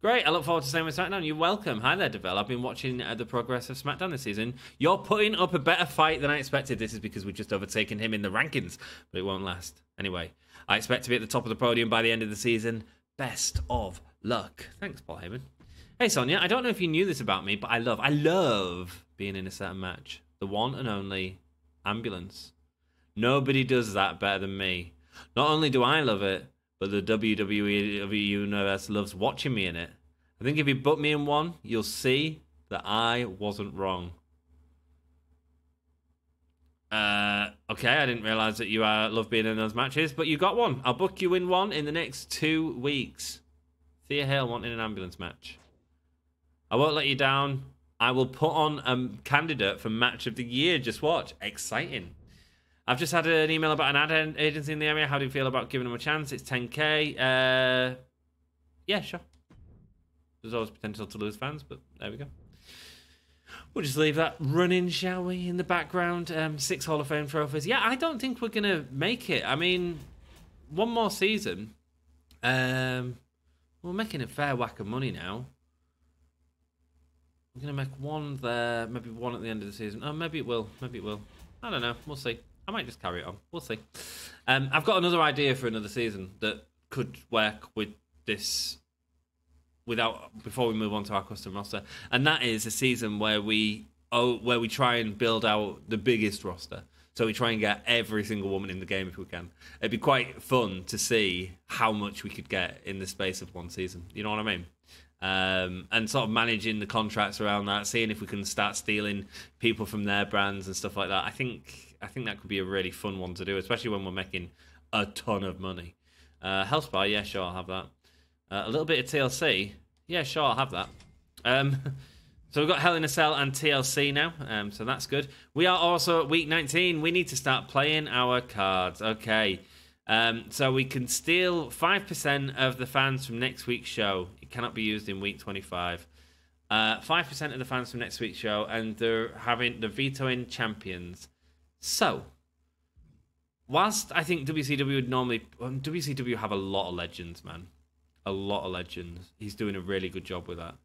Great, I look forward to staying with SmackDown. You're welcome. Hi there, Devel. I've been watching the progress of SmackDown this season. You're putting up a better fight than I expected. This is because we've just overtaken him in the rankings, but it won't last. Anyway, I expect to be at the top of the podium by the end of the season. Best of luck. Thanks, Paul Heyman. Hey, Sonia, I don't know if you knew this about me, but I love being in a certain match. The one and only Ambulance. Nobody does that better than me. Not only do I love it, but the WWE Universe loves watching me in it. I think if you book me in one, you'll see that I wasn't wrong. Okay, I didn't realise that you love being in those matches, but you got one. I'll book you in one in the next 2 weeks. Thea Hale wanting an ambulance match. I won't let you down. I will put on a candidate for Match of the Year. Just watch. Exciting. I've just had an email about an ad agency in the area. How do you feel about giving them a chance? It's 10k. Yeah, sure. There's always potential to lose fans, but there we go. We'll just leave that running, shall we, in the background. 6 Hall of Fame trophies. Yeah, I don't think we're going to make it. I mean, one more season. We're making a fair whack of money now. We're going to make one there, maybe one at the end of the season. Oh, maybe it will. Maybe it will. I don't know. We'll see. I might just carry it on. We'll see. I've got another idea for another season that could work with this before we move on to our custom roster, and that is a season where we try and build out the biggest roster. So we try and get every single woman in the game if we can. It'd be quite fun to see how much we could get in the space of one season. You know what I mean? And sort of managing the contracts around that, seeing if we can start stealing people from their brands and stuff like that. I think that could be a really fun one to do, especially when we're making a ton of money. Health Bar, yeah, sure, I'll have that. A little bit of TLC, yeah, sure, I'll have that. So we've got Hell in a Cell and TLC now, so that's good. We are also at week 19. We need to start playing our cards. Okay, so we can steal 5% of the fans from next week's show. It cannot be used in week 25. 5% of the fans from next week's show, and they're vetoing champions. So, whilst I think WCW would normally... WCW have a lot of legends, man. A lot of legends. He's doing a really good job with that.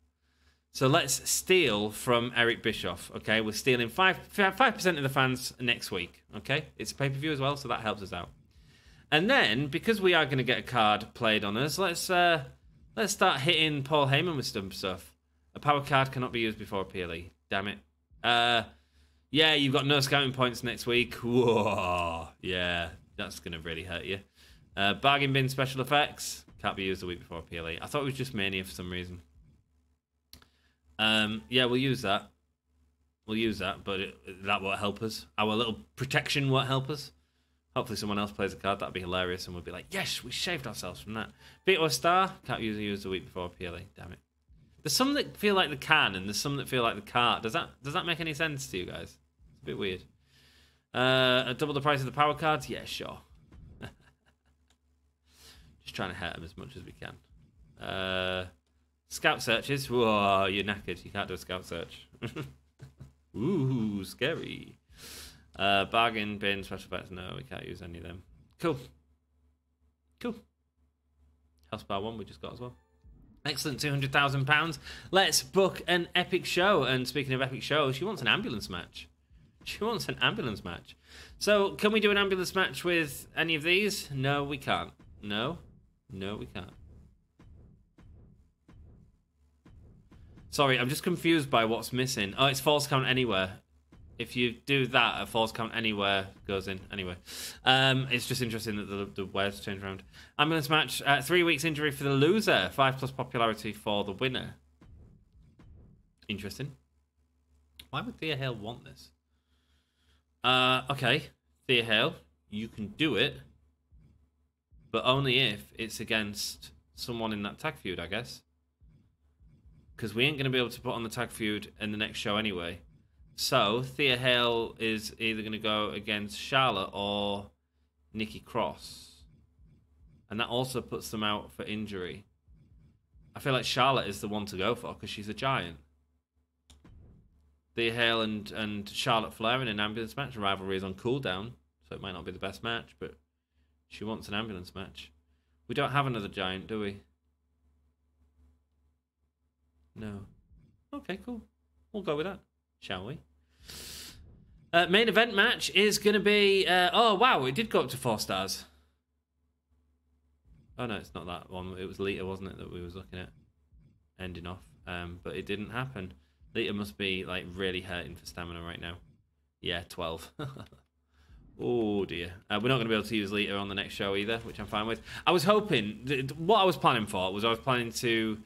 So let's steal from Eric Bischoff, okay? We're stealing 5% of the fans next week, okay? It's a pay-per-view as well, so that helps us out. And then, because we are going to get a card played on us, let's start hitting Paul Heyman with some stuff. A power card cannot be used before a PLE. Damn it. Yeah, you've got no scouting points next week. Whoa. Yeah, that's going to really hurt you. Bargain bin special effects can't be used a week before a PLE. I thought it was just Mania for some reason. Yeah, we'll use that. But that won't help us. Our little protection won't help us. Hopefully someone else plays a card. That'd be hilarious, and we'll be like, yes, we shaved ourselves from that. Beat or star, can't use a week before PLE. Damn it. There's some that feel like they can, and there's some that feel like they can't. Does that make any sense to you guys? It's a bit weird. Double the price of the power cards? Yeah, sure. Just trying to hurt them as much as we can. Scout searches. Whoa, you're knackered. You can't do a scout search. Ooh, scary. Bargain bin, special effects. No, we can't use any of them. Cool. Hellspire 1 we just got as well. Excellent, £200,000. Let's book an epic show. And speaking of epic shows, she wants an ambulance match. So, can we do an ambulance match with any of these? No, we can't. No, we can't. Sorry, I'm just confused by what's missing. Oh, it's false count anywhere. If you do that, a false count anywhere goes in. Anyway, it's just interesting that the words change around. Ambulance match, 3 weeks injury for the loser, 5+ popularity for the winner. Interesting. Why would Thea Hale want this? Okay, Thea Hale, you can do it, but only if it's against someone in that tag feud, I guess. Because we ain't going to be able to put on the tag feud in the next show anyway. So, Thea Hale is either going to go against Charlotte or Nikki Cross. And that also puts them out for injury. I feel like Charlotte is the one to go for because she's a giant. Thea Hale and Charlotte Flair in an ambulance match. Rivalry is on cooldown, so it might not be the best match, but she wants an ambulance match. We don't have another giant, do we? No. Okay, cool. We'll go with that, shall we? Main event match is going to be... oh, wow, it did go up to 4 stars. Oh, no, it's not that one. It was Lita, wasn't it, that we was looking at ending off. But it didn't happen. Lita must be, like, really hurting for stamina right now. Yeah, 12. Oh, dear. We're not going to be able to use Lita on the next show either, which I'm fine with. I was hoping... What I was planning for was I was planning to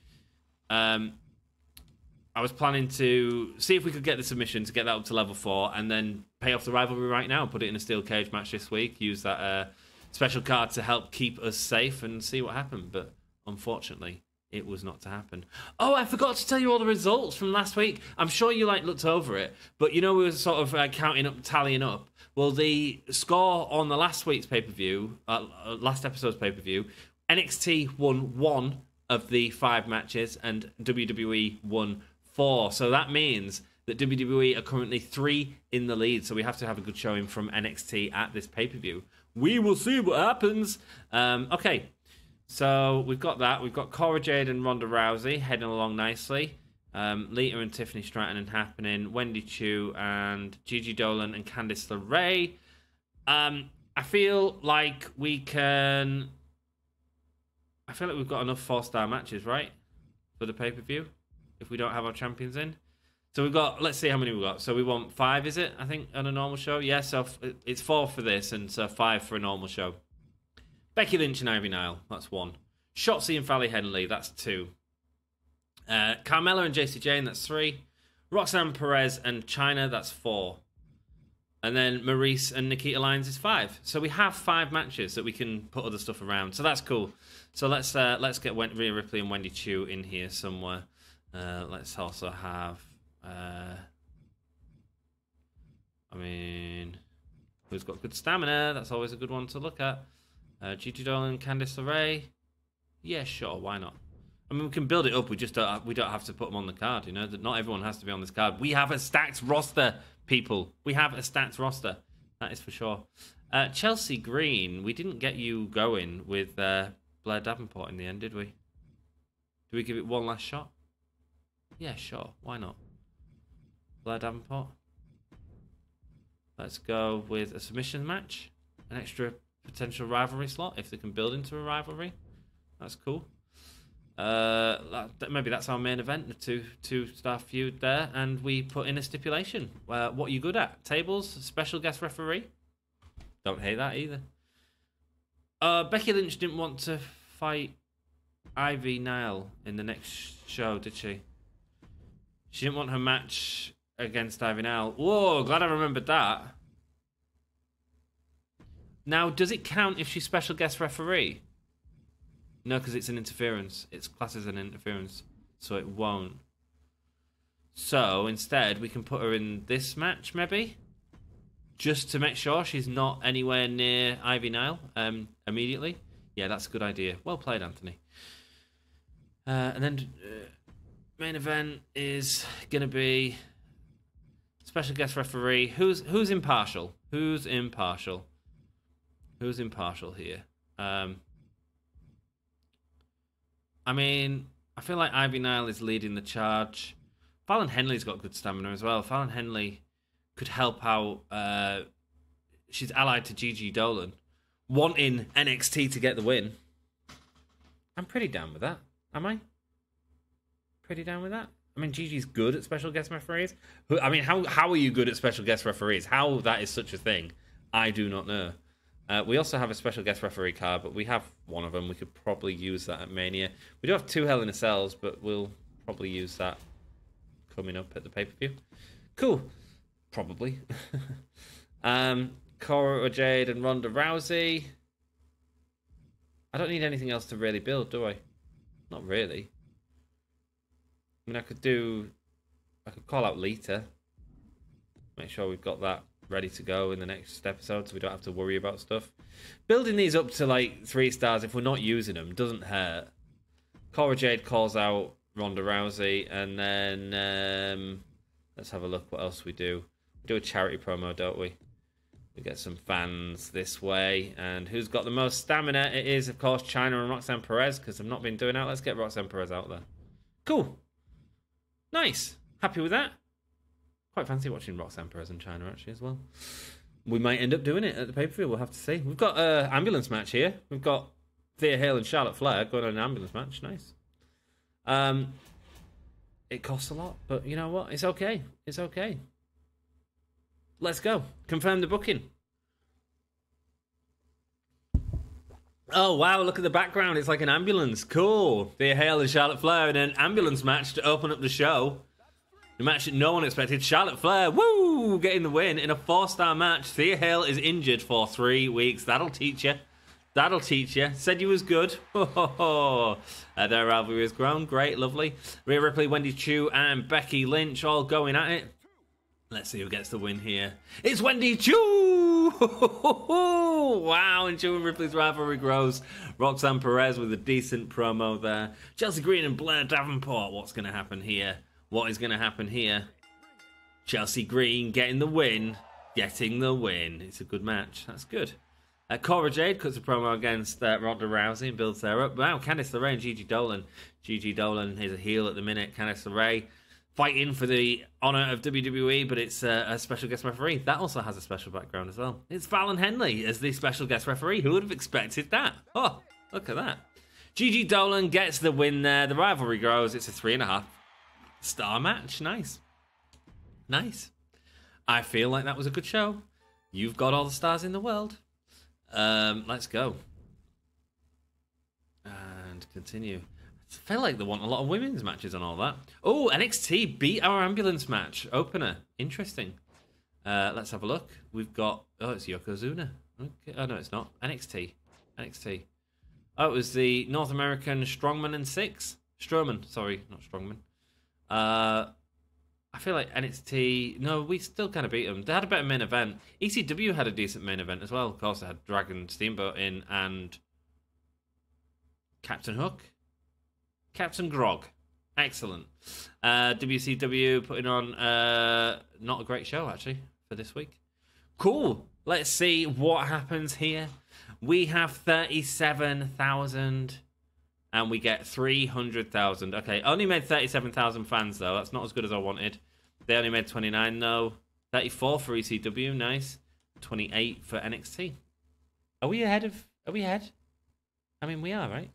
see if we could get the submission to get that up to level 4 and then pay off the rivalry right now, put it in a steel cage match this week, use that special card to help keep us safe and see what happened. But unfortunately, it was not to happen. Oh, I forgot to tell you all the results from last week. I'm sure you looked over it, but we were sort of counting up, tallying up. Well, the score on the last week's pay-per-view, last episode's pay-per-view, NXT won 1 of the 5 matches and WWE won 4. So that means that WWE are currently 3 in the lead. So we have to have a good showing from NXT at this pay-per-view. We will see what happens. Okay, so we've got that. We've got Cora Jade and Ronda Rousey heading along nicely. Lita and Tiffany Stratton happening. Wendy Chu and Gigi Dolan and Candice LeRae. I feel like we've got enough 4-star matches, right? For the pay-per-view, if we don't have our champions in. So we've got, let's see how many we've got. So we want 5, is it? I think, on a normal show? Yeah, so it's 4 for this, and so 5 for a normal show. Becky Lynch and Ivy Nile, that's 1. Shotzi and Fally Henley, that's 2. Carmella and JC Jane, that's 3. Roxanne Perez and Chyna, that's 4. And then Maurice and Nikita Lyons is 5. So we have 5 matches that we can put other stuff around. So that's cool. So let's get Rhea Ripley and Wendy Chu in here somewhere. Let's also have... who's got good stamina? That's always a good one to look at. Gigi Dolan, Candice LeRae. Yeah, sure, why not? I mean, we can build it up. We just don't have to put them on the card. You know, that not everyone has to be on this card. We have a stacked roster, people. We have a stacked roster. That is for sure. Chelsea Green. We didn't get you going with Blair Davenport in the end, did we? Do we give it one last shot? Yeah, sure. Why not? Blair Davenport. Let's go with a submission match. An extra potential rivalry slot if they can build into a rivalry. That's cool. Maybe that's our main event, the two-star feud there, and we put in a stipulation. What are you good at? Tables, special guest referee. Don't hate that either. Becky Lynch didn't want to fight Ivy Nile in the next show, did she? She didn't want her match against Ivy Nile. Whoa, glad I remembered that. Now, does it count if she's special guest referee? No, because it's an interference. It's classed as an interference, so it won't. So, instead, we can put her in this match, maybe? Just to make sure she's not anywhere near Ivy Nile immediately. Yeah, that's a good idea. Well played, Anthony. And then main event is going to be special guest referee. Who's impartial? Who's impartial? Who's impartial here? I mean, I feel like Ivy Nile is leading the charge. Fallon Henley's got good stamina as well. Fallon Henley could help out. She's allied to Gigi Dolan, wanting NXT to get the win. I'm pretty down with that. Am I? Pretty down with that? I mean, Gigi's good at special guest referees. How are you good at special guest referees? How that is such a thing, I do not know. We also have a special guest referee card, but we have one of them. We could probably use that at Mania. We do have 2 Hell in a Cells, but we'll probably use that coming up at the pay-per-view. Cool. Probably. Cora Jade and Ronda Rousey. I don't need anything else to really build, do I? Not really. I mean, I could call out Lita. Make sure we've got that ready to go in the next episode so we don't have to worry about stuff. Building these up to like 3 stars if we're not using them doesn't hurt. Cora Jade calls out Ronda Rousey, and then let's have a look what else we do. We do a charity promo, don't we? We get some fans this way, and who's got the most stamina? It is, of course, Chyna and Roxanne Perez, because I've not been doing that. Let's get Roxanne Perez out there. Cool. Nice. Happy with that. Quite fancy watching Roxanne Perez and Chyna, actually, as well. We might end up doing it at the pay-per-view. We'll have to see. We've got an ambulance match here. We've got Thea Hale and Charlotte Flair going on an ambulance match. Nice. It costs a lot, but you know what? It's okay. It's okay. Let's go. Confirm the booking. Oh, wow, look at the background. It's like an ambulance. Cool. Thea Hale and Charlotte Flair in an ambulance match to open up the show. The match that no one expected. Charlotte Flair, woo, getting the win in a 4-star match. Thea Hale is injured for 3 weeks. That'll teach you. That'll teach you. Said you was good. Their rivalry has grown. Great, lovely. Rhea Ripley, Wendy Chu, and Becky Lynch all going at it. Let's see who gets the win here. It's Wendy Chu! Wow, and Chu and Ripley's rivalry grows. Roxanne Perez with a decent promo there. Chelsea Green and Blair Davenport. What's going to happen here? What is going to happen here? Chelsea Green getting the win. Getting the win. It's a good match. That's good. Cora Jade cuts a promo against Ronda Rousey and builds her up. Wow, Candice LeRae and Gigi Dolan. Gigi Dolan is a heel at the minute. Candice LeRae fighting for the honour of WWE, but it's a special guest referee. That also has a special background as well. It's Fallon Henley as the special guest referee. Who would have expected that? Oh, look at that. Gigi Dolan gets the win there. The rivalry grows. It's a 3.5-star match. Nice. Nice. I feel like that was a good show. You've got all the stars in the world. Let's go. And continue. I feel like they want a lot of women's matches and all that. Oh, NXT beat our ambulance match. Opener. Interesting. Let's have a look. We've got... Oh, it's Yokozuna. Okay. Oh, no, it's not. NXT. Oh, it was the North American Strongman and 6. Strowman. Sorry, not Strongman. I feel like NXT... No, we still kind of beat them. They had a better main event. ECW had a decent main event as well. Of course, they had Dragon Steamboat in and Captain Hook. Captain Grog. Excellent. WCW putting on not a great show, actually, for this week. Cool. Let's see what happens here. We have 37,000 and we get 300,000. Okay, only made 37,000 fans, though. That's not as good as I wanted. They only made 29, though. 34 for ECW, nice. 28 for NXT. Are we ahead? I mean, we are, right?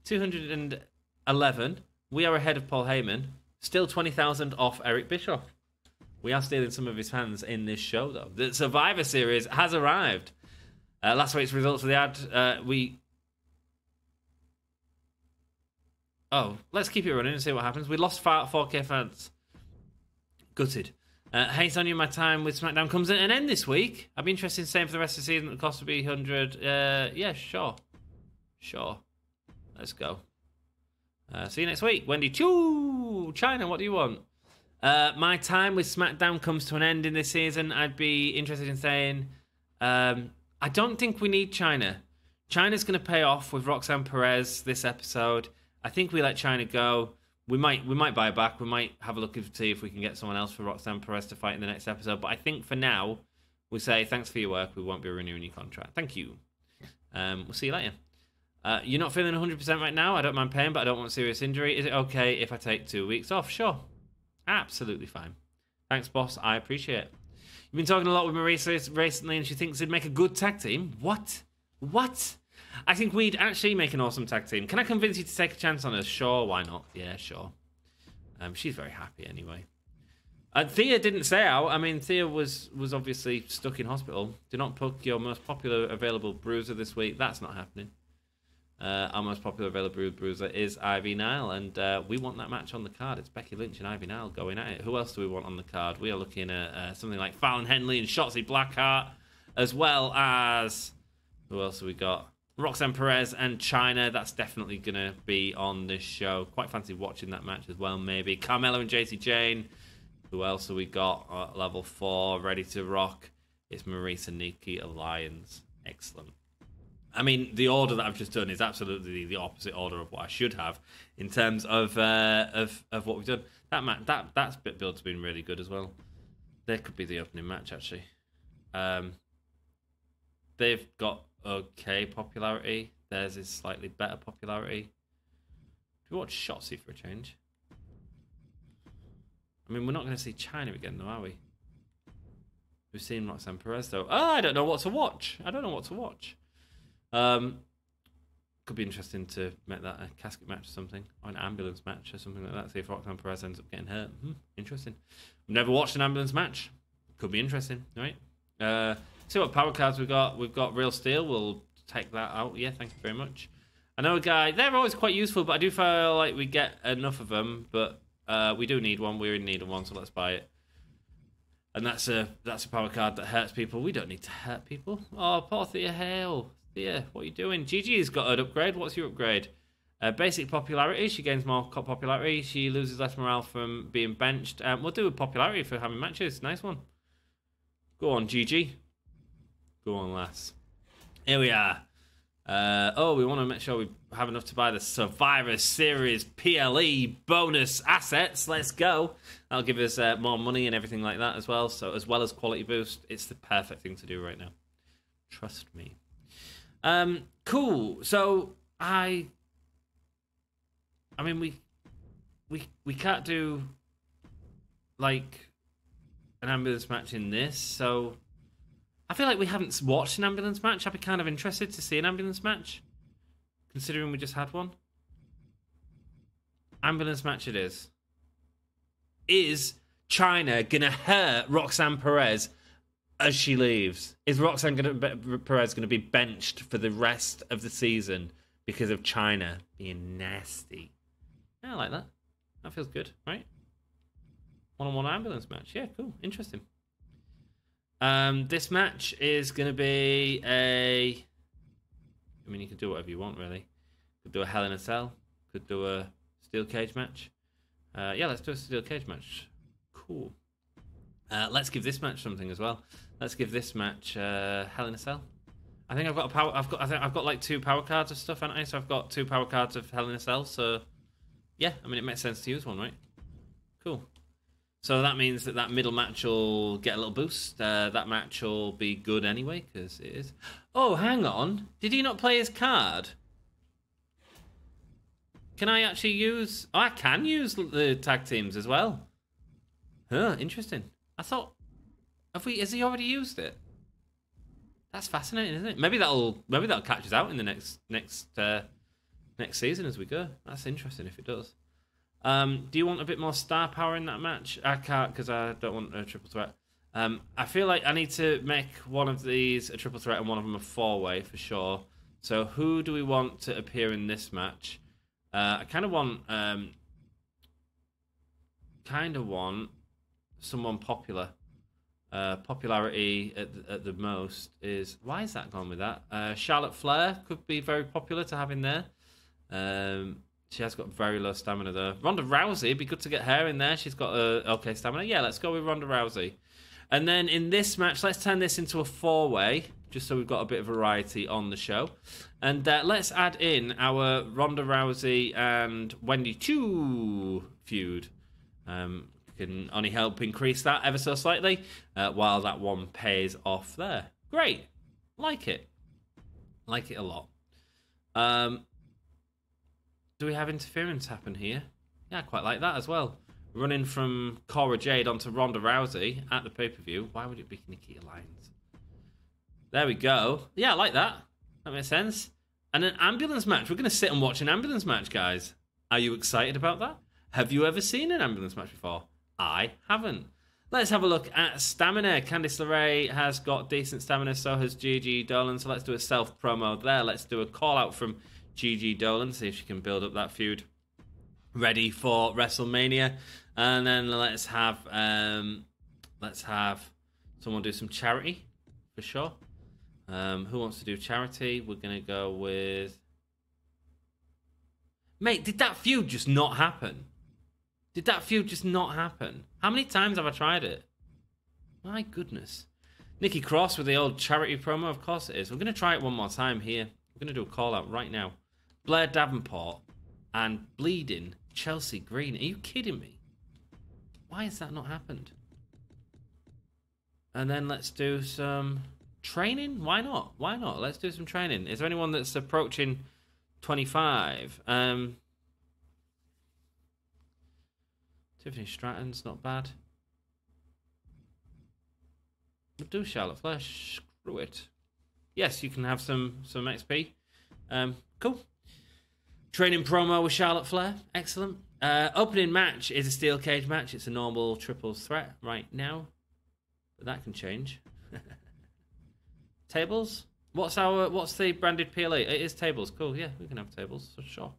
211. We are ahead of Paul Heyman. Still 20,000 off Eric Bischoff. We are stealing some of his fans in this show, though. The Survivor Series has arrived. Last week's results of the ad, Oh, let's keep it running and see what happens. We lost 4K fans. Gutted. Hey, Sonya, my time with SmackDown comes to an end this week. I'd be interested in staying for the rest of the season. The cost would be 100. Yeah, sure. Sure. Let's go. See you next week. Wendy Choo! China, what do you want? My time with SmackDown comes to an end in this season. I'd be interested in saying, I don't think we need China. China's going to pay off with Roxanne Perez this episode. I think we let China go. We might buy her back. We might have a look and see if we can get someone else for Roxanne Perez to fight in the next episode. But I think for now, we say thanks for your work. We won't be renewing your contract. Thank you. We'll see you later. You're not feeling 100% right now. I don't mind paying, but I don't want serious injury. Is it okay if I take 2 weeks off? Sure. Absolutely fine. Thanks, boss. I appreciate it. You've been talking a lot with Marisa recently, and she thinks it'd make a good tag team. What? I think we'd actually make an awesome tag team. Can I convince you to take a chance on us? Sure, why not? Yeah, sure. She's very happy anyway. Thea didn't say out. I mean, Thea was obviously stuck in hospital. Do not pick your most popular available bruiser this week. That's not happening. Our most popular available bruiser is Ivy Nile, and we want that match on the card. It's Becky Lynch and Ivy Nile going at it. Who else do we want on the card? We are looking at something like Fallon Henley and Shotzi Blackheart, as well as... Who else have we got? Roxanne Perez and China. That's definitely going to be on this show. Quite fancy watching that match as well, maybe. Carmella and JC Jane. Who else have we got at level 4, ready to rock? It's Marisa, Nikki, Lyons. Excellent. I mean, the order that I've just done is absolutely the opposite order of what I should have in terms of what we've done. That bit build's been really good as well. There could be the opening match, actually. They've got okay popularity. Theirs is slightly better popularity. Do we watch Shotzi for a change? I mean, we're not going to see China again, though, are we? We've seen Roxanne Perez, though. Oh, I don't know what to watch. Could be interesting to make that a casket match or something, or an ambulance match or something like that. See if Roxanne Perez ends up getting hurt. Interesting. I've never watched an ambulance match. Could be interesting, right? See what power cards we've got. We've got Real Steel. We'll take that out. Yeah, thank you very much. I know a guy. They're always quite useful, but I do feel like we get enough of them. But we do need one. We're in need of one, so let's buy it. And that's a power card that hurts people. We don't need to hurt people. Oh, poor Thea Hale. Thea, what are you doing? Gigi's got an upgrade. What's your upgrade? Basic popularity. She gains more popularity. She loses less morale from being benched. We'll do a popularity for having matches. Nice one. Go on, Gigi. Go on, lass. Here we are. We want to make sure we have enough to buy the Survivor Series PLE bonus assets. Let's go. That'll give us more money and everything like that as well. So as well as quality boost, it's the perfect thing to do right now. Trust me. Cool. So I mean, we can't do like an ambulance match in this, so I feel like we haven't watched an ambulance match. I'd be kind of interested to see an ambulance match, considering we just had one. Ambulance match it is. Is China gonna hurt Roxanne Perez as she leaves? Is Roxanne Perez gonna be benched for the rest of the season because of China being nasty? Yeah, I like that. That feels good, right? One-on-one ambulance match. Yeah, cool. Interesting. This match is going to be a... I mean, you can do whatever you want, really. Could do a Hell in a Cell. Could do a steel cage match. Yeah, let's do a steel cage match. Cool. Let's give this match something as well. Let's give this match Hell in a Cell. I think I've got a power... I've got like 2 power cards of stuff, haven't I? So I've got 2 power cards of Hell in a Cell, so Yeah, I mean, it makes sense to use one, right? Cool. So that means that middle match will get a little boost. That match will be good anyway, because it is. Oh, hang on. Did he not play his card? Can I actually use... Oh, I can use the tag teams as well. Huh, interesting. I thought... Has he already used it? That's fascinating, isn't it? Maybe that'll catch us out in the next season as we go. That's interesting if it does. Do you want a bit more star power in that match? I can't because I don't want a triple threat. I feel like I need to make one of these a triple threat and one of them a four-way for sure. So who do we want to appear in this match? I kind of want someone popular. Popularity at the most is... Why is that gone with that? Charlotte Flair could be very popular to have in there. She has got very low stamina though. Ronda Rousey, it'd be good to get her in there. She's got okay stamina. Yeah, let's go with Ronda Rousey. And then in this match, let's turn this into a four-way, just so we've got a bit of variety on the show. And let's add in our Ronda Rousey and Wendy Choo feud. Can only help increase that ever so slightly, while that one pays off there. Great. Like it. Like it a lot. Do we have interference happen here? Yeah, I quite like that as well. Running from Cora Jade onto Ronda Rousey at the pay-per-view. Why would it be Nikita Lyons? There we go. Yeah, I like that. That makes sense. And an ambulance match. We're going to sit and watch an ambulance match, guys. Are you excited about that? Have you ever seen an ambulance match before? I haven't. Let's have a look at stamina. Candice LeRae has got decent stamina, so has Gigi Dolan. So let's do a self-promo there. Let's do a call-out from Gigi Dolan, see if she can build up that feud ready for WrestleMania. And then let's have someone do some charity for sure. Who wants to do charity? We're gonna go with... Mate, did that feud just not happen? Did that feud just not happen? How many times have I tried it? My goodness. Nikki Cross with the old charity promo, of course it is. We're gonna try it one more time here. We're gonna do a call out right now. Blair Davenport and bleeding Chelsea Green. Are you kidding me? Why has that not happened? And then let's do some training. Why not? Why not? Let's do some training. Is there anyone that's approaching 25? Tiffany Stratton's not bad. We'll do Charlotte Flair. Screw it. Yes, you can have some XP. Cool. Training promo with Charlotte Flair. Excellent. Opening match is a steel cage match. It's a normal triples threat right now. But that can change. Tables? What's the branded PLA? It is tables. Cool. Yeah, we can have tables for sure.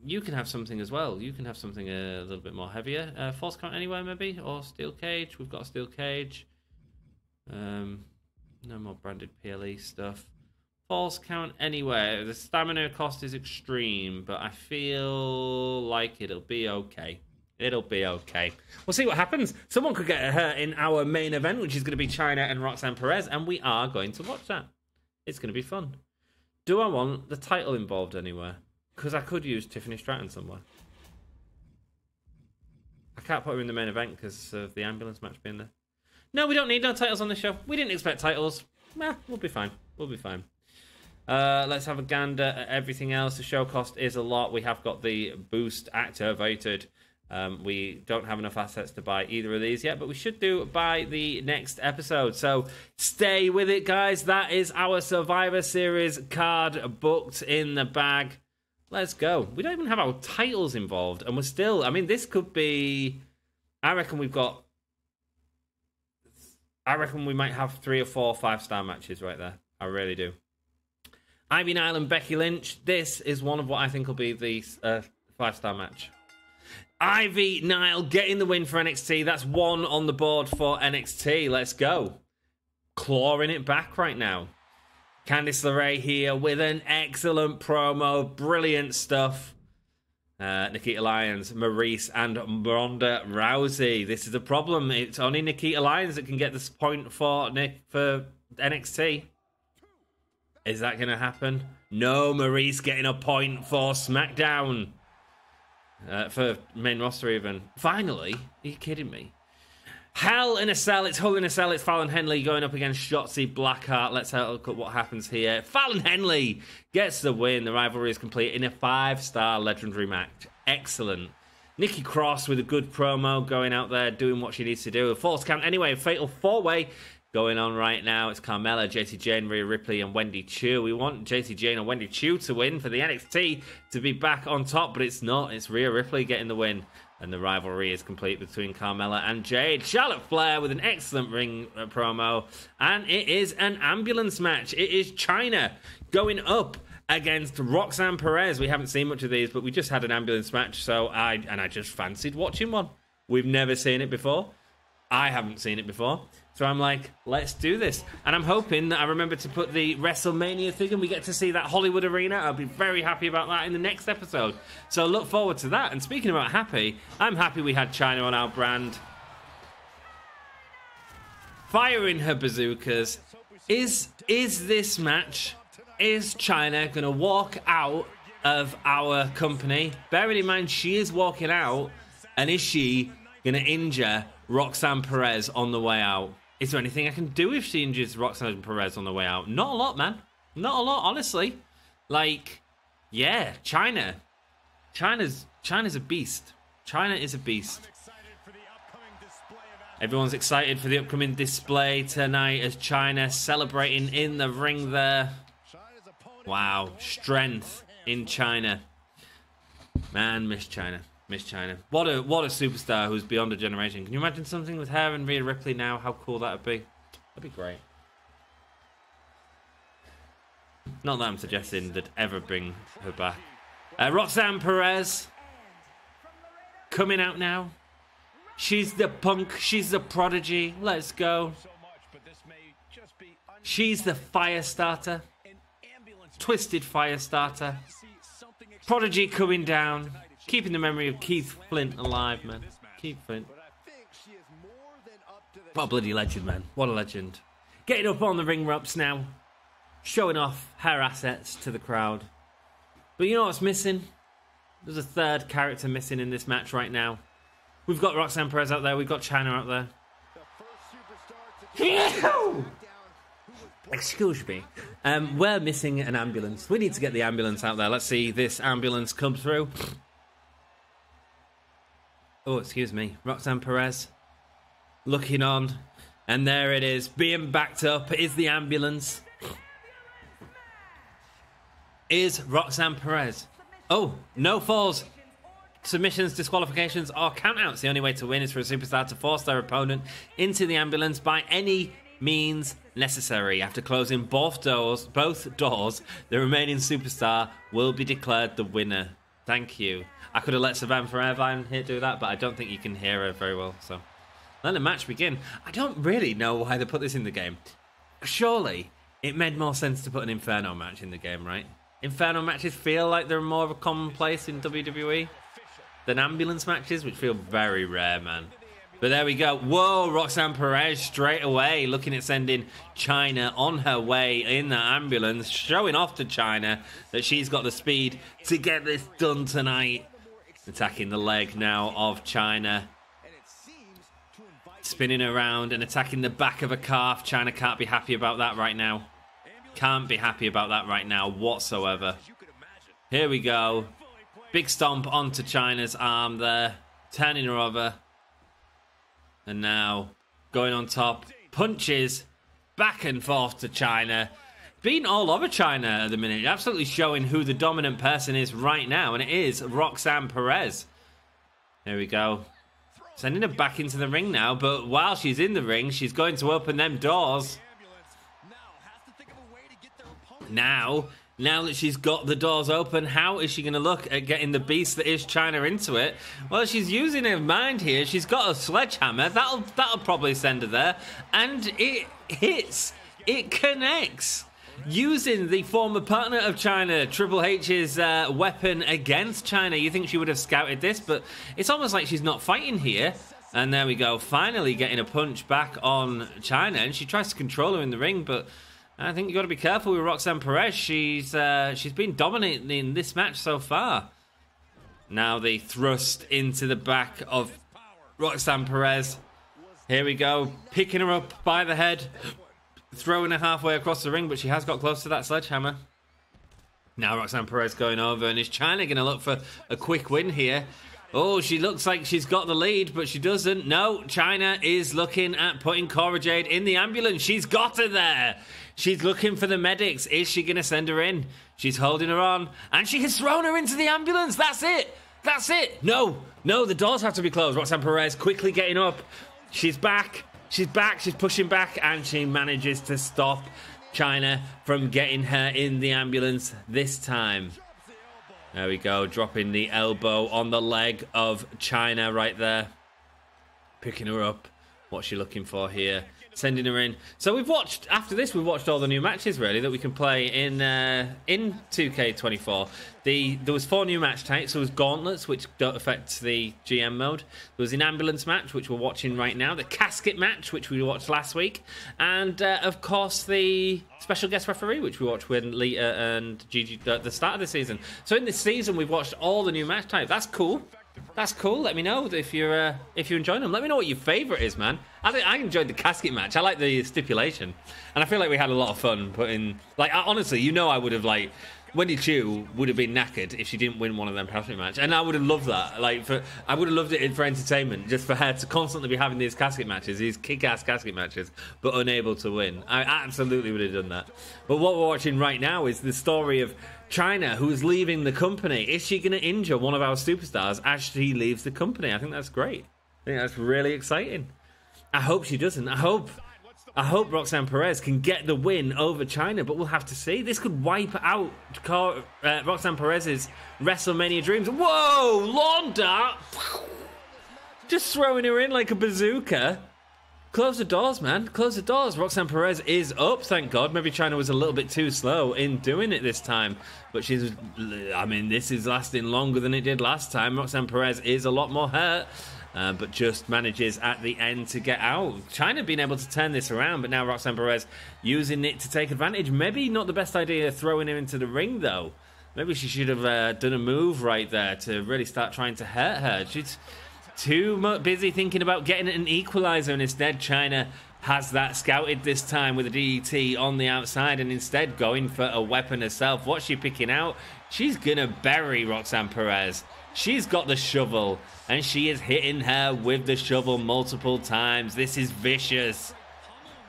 You can have something as well. You can have something a little bit more heavier. False count anywhere maybe? Or steel cage. We've got a steel cage. No more branded PLE stuff. False count anywhere. The stamina cost is extreme, but I feel like it'll be okay. It'll be okay. We'll see what happens. Someone could get hurt in our main event, which is going to be Chyna and Roxanne Perez, and we are going to watch that. It's going to be fun. Do I want the title involved anywhere? Because I could use Tiffany Stratton somewhere. I can't put her in the main event because of the ambulance match being there. No, we don't need no titles on this show. We didn't expect titles. Nah, we'll be fine. We'll be fine. Let's have a gander at everything else. The show cost is a lot. We have got the boost activated. We don't have enough assets to buy either of these yet, but we should do by the next episode. So stay with it, guys. That is our Survivor Series card booked in the bag. Let's go. We don't even have our titles involved, and we're still... I mean, this could be... I reckon we might have 3 or 4 5-star matches right there. I really do. Ivy Nile and Becky Lynch. This is one of what I think will be the 5-star match. Ivy Nile getting the win for NXT. That's 1 on the board for NXT. Let's go. Clawing it back right now. Candice LeRae here with an excellent promo. Brilliant stuff. Nikita Lyons, Maurice, and Ronda Rousey. This is a problem. It's only Nikita Lyons that can get this point for NXT. Is that going to happen? No, Maurice getting a point for SmackDown. for main roster even. Finally? Are you kidding me? Hell in a Cell, it's Hull in a Cell, it's Fallon Henley going up against Shotzi Blackheart. Let's have a look at what happens here. Fallon Henley gets the win. The rivalry is complete in a 5-star legendary match. Excellent. Nikki Cross with a good promo going out there, doing what she needs to do. A false count anyway, a fatal 4-way going on right now. It's Carmella, JC Jane, Rhea Ripley, and Wendy Chu. We want JC Jane and Wendy Chu to win for the NXT to be back on top, but it's not. It's Rhea Ripley getting the win. And the rivalry is complete between Carmella and Jade. Charlotte Flair with an excellent ring promo. And it is an ambulance match. It is Chyna going up against Roxanne Perez. We haven't seen much of these, but we just had an ambulance match. So I just fancied watching one. We've never seen it before. I haven't seen it before. So I'm like, let's do this. And I'm hoping that I remember to put the WrestleMania thing and we get to see that Hollywood Arena. I'll be very happy about that in the next episode. So look forward to that. And speaking about happy, I'm happy we had Chyna on our brand. Firing her bazookas. Is this match, is Chyna going to walk out of our company? Bearing in mind she is walking out, and is she going to injure Roxanne Perez on the way out? Is there anything I can do if she injures Roxanne Perez on the way out? Not a lot, man. Not a lot, honestly. Like, yeah, Chyna's a beast. Chyna is a beast. Everyone's excited for the upcoming display tonight as Chyna celebrating in the ring there. Wow, strength in Chyna. Man, miss Chyna. Miss Chyna. What a superstar who's beyond a generation. Can you imagine something with her and Rhea Ripley now? How cool that would be. That'd be great. Not that I'm suggesting they'd ever bring her back. Roxanne Perez coming out now. She's the punk. She's the prodigy. Let's go. She's the fire starter. Twisted fire starter. Prodigy coming down. Keeping the memory of Keith Flint alive, man. Keith Flint. What a bloody legend, man. What a legend. Getting up on the ring ropes now. Showing off her assets to the crowd. But you know what's missing? There's a third character missing in this match right now. We've got Roxanne Perez out there. We've got Chyna out there. Excuse me. We're missing an ambulance. We need to get the ambulance out there. Let's see this ambulance come through. Oh, excuse me. Roxanne Perez looking on. And there it is. Being backed up is the ambulance. Is Roxanne Perez. Oh, no falls. Submissions, disqualifications, or countouts. The only way to win is for a superstar to force their opponent into the ambulance by any means necessary. After closing both doors, the remaining superstar will be declared the winner. Thank you. I could have let Savannah Irvine here do that, but I don't think you can hear her very well. So let the match begin. I don't really know why they put this in the game. Surely it made more sense to put an Inferno match in the game, right? Inferno matches feel like they're more of a commonplace in WWE than ambulance matches, which feel very rare, man. But there we go. Whoa, Roxanne Perez straight away looking at sending Chyna on her way in the ambulance, showing off to Chyna that she's got the speed to get this done tonight. Attacking the leg now of Chyna. Spinning around and attacking the back of a calf. Chyna can't be happy about that right now. Can't be happy about that right now whatsoever. Here we go. Big stomp onto Chyna's arm there. Turning her over. And now going on top. Punches back and forth to Chyna. Being all over Chyna at the minute. Absolutely showing who the dominant person is right now. And it is Roxanne Perez. There we go. Sending her back into the ring now. But while she's in the ring, she's going to open them doors. Now that she's got the doors open, how is she going to look at getting the beast that is Chyna into it? Well, she's using her mind here. She's got a sledgehammer. That'll probably send her there. And it hits. It connects. Using the former partner of Chyna, Triple H's weapon against Chyna. You think she would have scouted this, but it's almost like she's not fighting here. And there we go. Finally getting a punch back on Chyna. And she tries to control her in the ring, but I think you've got to be careful with Roxanne Perez. She's been dominating in this match so far. Now the thrust into the back of Roxanne Perez. Here we go. Picking her up by the head. Throwing her halfway across the ring, but she has got close to that sledgehammer. Now Roxanne Perez going over, and is China going to look for a quick win here? Oh, she looks like she's got the lead, but she doesn't. No, China is looking at putting Cora Jade in the ambulance. She's got her there. She's looking for the medics. Is she going to send her in? She's holding her on, and she has thrown her into the ambulance. That's it. That's it. No, the doors have to be closed. Roxanne Perez quickly getting up. She's back. She's back. She's pushing back, and she manages to stop China from getting her in the ambulance this time. There we go. Dropping the elbow on the leg of China right there. Picking her up. What's she looking for here? Sending her in. So we've watched, after this, we've watched all the new matches, really, that we can play in 2K24. There was 4 new match types. There was Gauntlets, which don't affect the GM mode. There was an Ambulance match, which we're watching right now. The Casket match, which we watched last week. And, of course, the Special Guest Referee, which we watched with Lita and Gigi at the start of the season. So in this season, we've watched all the new match types. That's cool. That's cool. Let me know if you're enjoying them. Let me know what your favourite is, man. I enjoyed the casket match. I like the stipulation, and I feel like we had a lot of fun putting. Like, honestly, I would have like Wendy Chu would have been knackered if she didn't win one of them casket match, and I would have loved that. Like, I would have loved it for entertainment, just for her to constantly be having these casket matches, these kick-ass casket matches, but unable to win. I absolutely would have done that. But what we're watching right now is the story of China, who's leaving the company. Is she going to injure one of our superstars as she leaves the company? I think that's great. I think that's really exciting. I hope she doesn't. I hope Roxanne Perez can get the win over China, but we'll have to see. This could wipe out Roxanne Perez's WrestleMania dreams. Whoa, lawn dart! Just throwing her in like a bazooka. Close the doors, man. Close the doors. Roxanne Perez is up, thank God. Maybe China was a little bit too slow in doing it this time. But this is lasting longer than it did last time. Roxanne Perez is a lot more hurt. But just manages at the end to get out. China being able to turn this around, but now Roxanne Perez using it to take advantage. Maybe not the best idea throwing him into the ring, though. Maybe she should have done a move right there to really start trying to hurt her. She's too busy thinking about getting an equalizer, and instead China has that scouted this time with a DDT on the outside, and instead going for a weapon herself. What's she picking out? She's gonna bury Roxanne Perez. She's got the shovel, and she is hitting her with the shovel multiple times. This is vicious.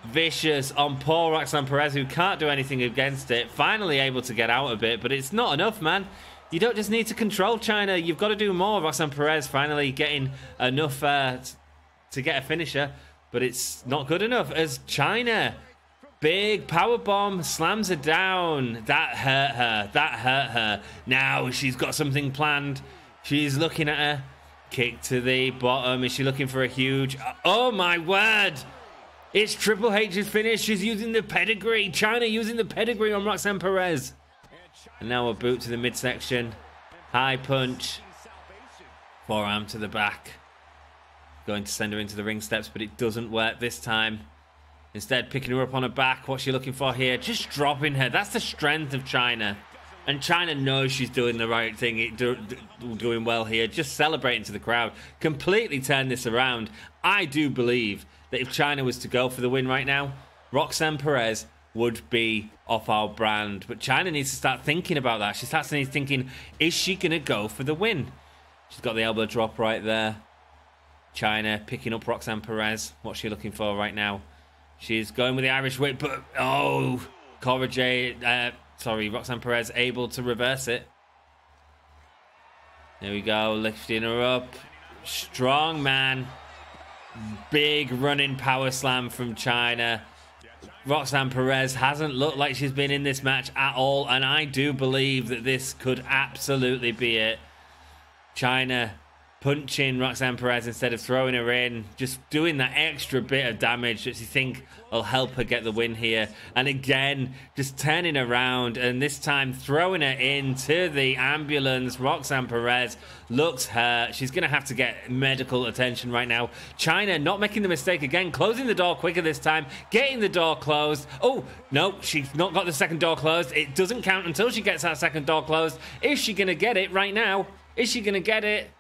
Vicious on poor Roxanne Perez, who can't do anything against it. Finally able to get out a bit, but it's not enough, man. You don't just need to control China. You've got to do more. Roxanne Perez finally getting enough to get a finisher, but it's not good enough as China, big power bomb, slams her down. That hurt her. That hurt her. Now she's got something planned. She's looking at her. Kick to the bottom. Is she looking for a huge... Oh, my word. It's Triple H's finish. She's using the pedigree. China using the pedigree on Roxanne Perez. And now a boot to the midsection. High punch. Forearm to the back. Going to send her into the ring steps, but it doesn't work this time. Instead, picking her up on her back. What's she looking for here? Just dropping her. That's the strength of China. And China knows she's doing the right thing, doing well here. Just celebrating to the crowd. Completely turn this around. I do believe that if China was to go for the win right now, Roxanne Perez would be off our brand. But China needs to start thinking about that. She starts thinking, is she going to go for the win? She's got the elbow drop right there. China picking up Roxanne Perez. What's she looking for right now? She's going with the Irish whip, but... Oh, Cora Jade... Roxanne Perez able to reverse it. There we go, lifting her up. Strong man. Big running power slam from China. Roxanne Perez hasn't looked like she's been in this match at all, and I do believe that this could absolutely be it. China punching Roxanne Perez instead of throwing her in, just doing that extra bit of damage that you think will help her get the win here. And again, just turning around, and this time throwing her into the ambulance. Roxanne Perez looks hurt. She's going to have to get medical attention right now. China not making the mistake again, closing the door quicker this time, getting the door closed. Oh, no, she's not got the second door closed. It doesn't count until she gets that second door closed. Is she going to get it right now? Is she going to get it?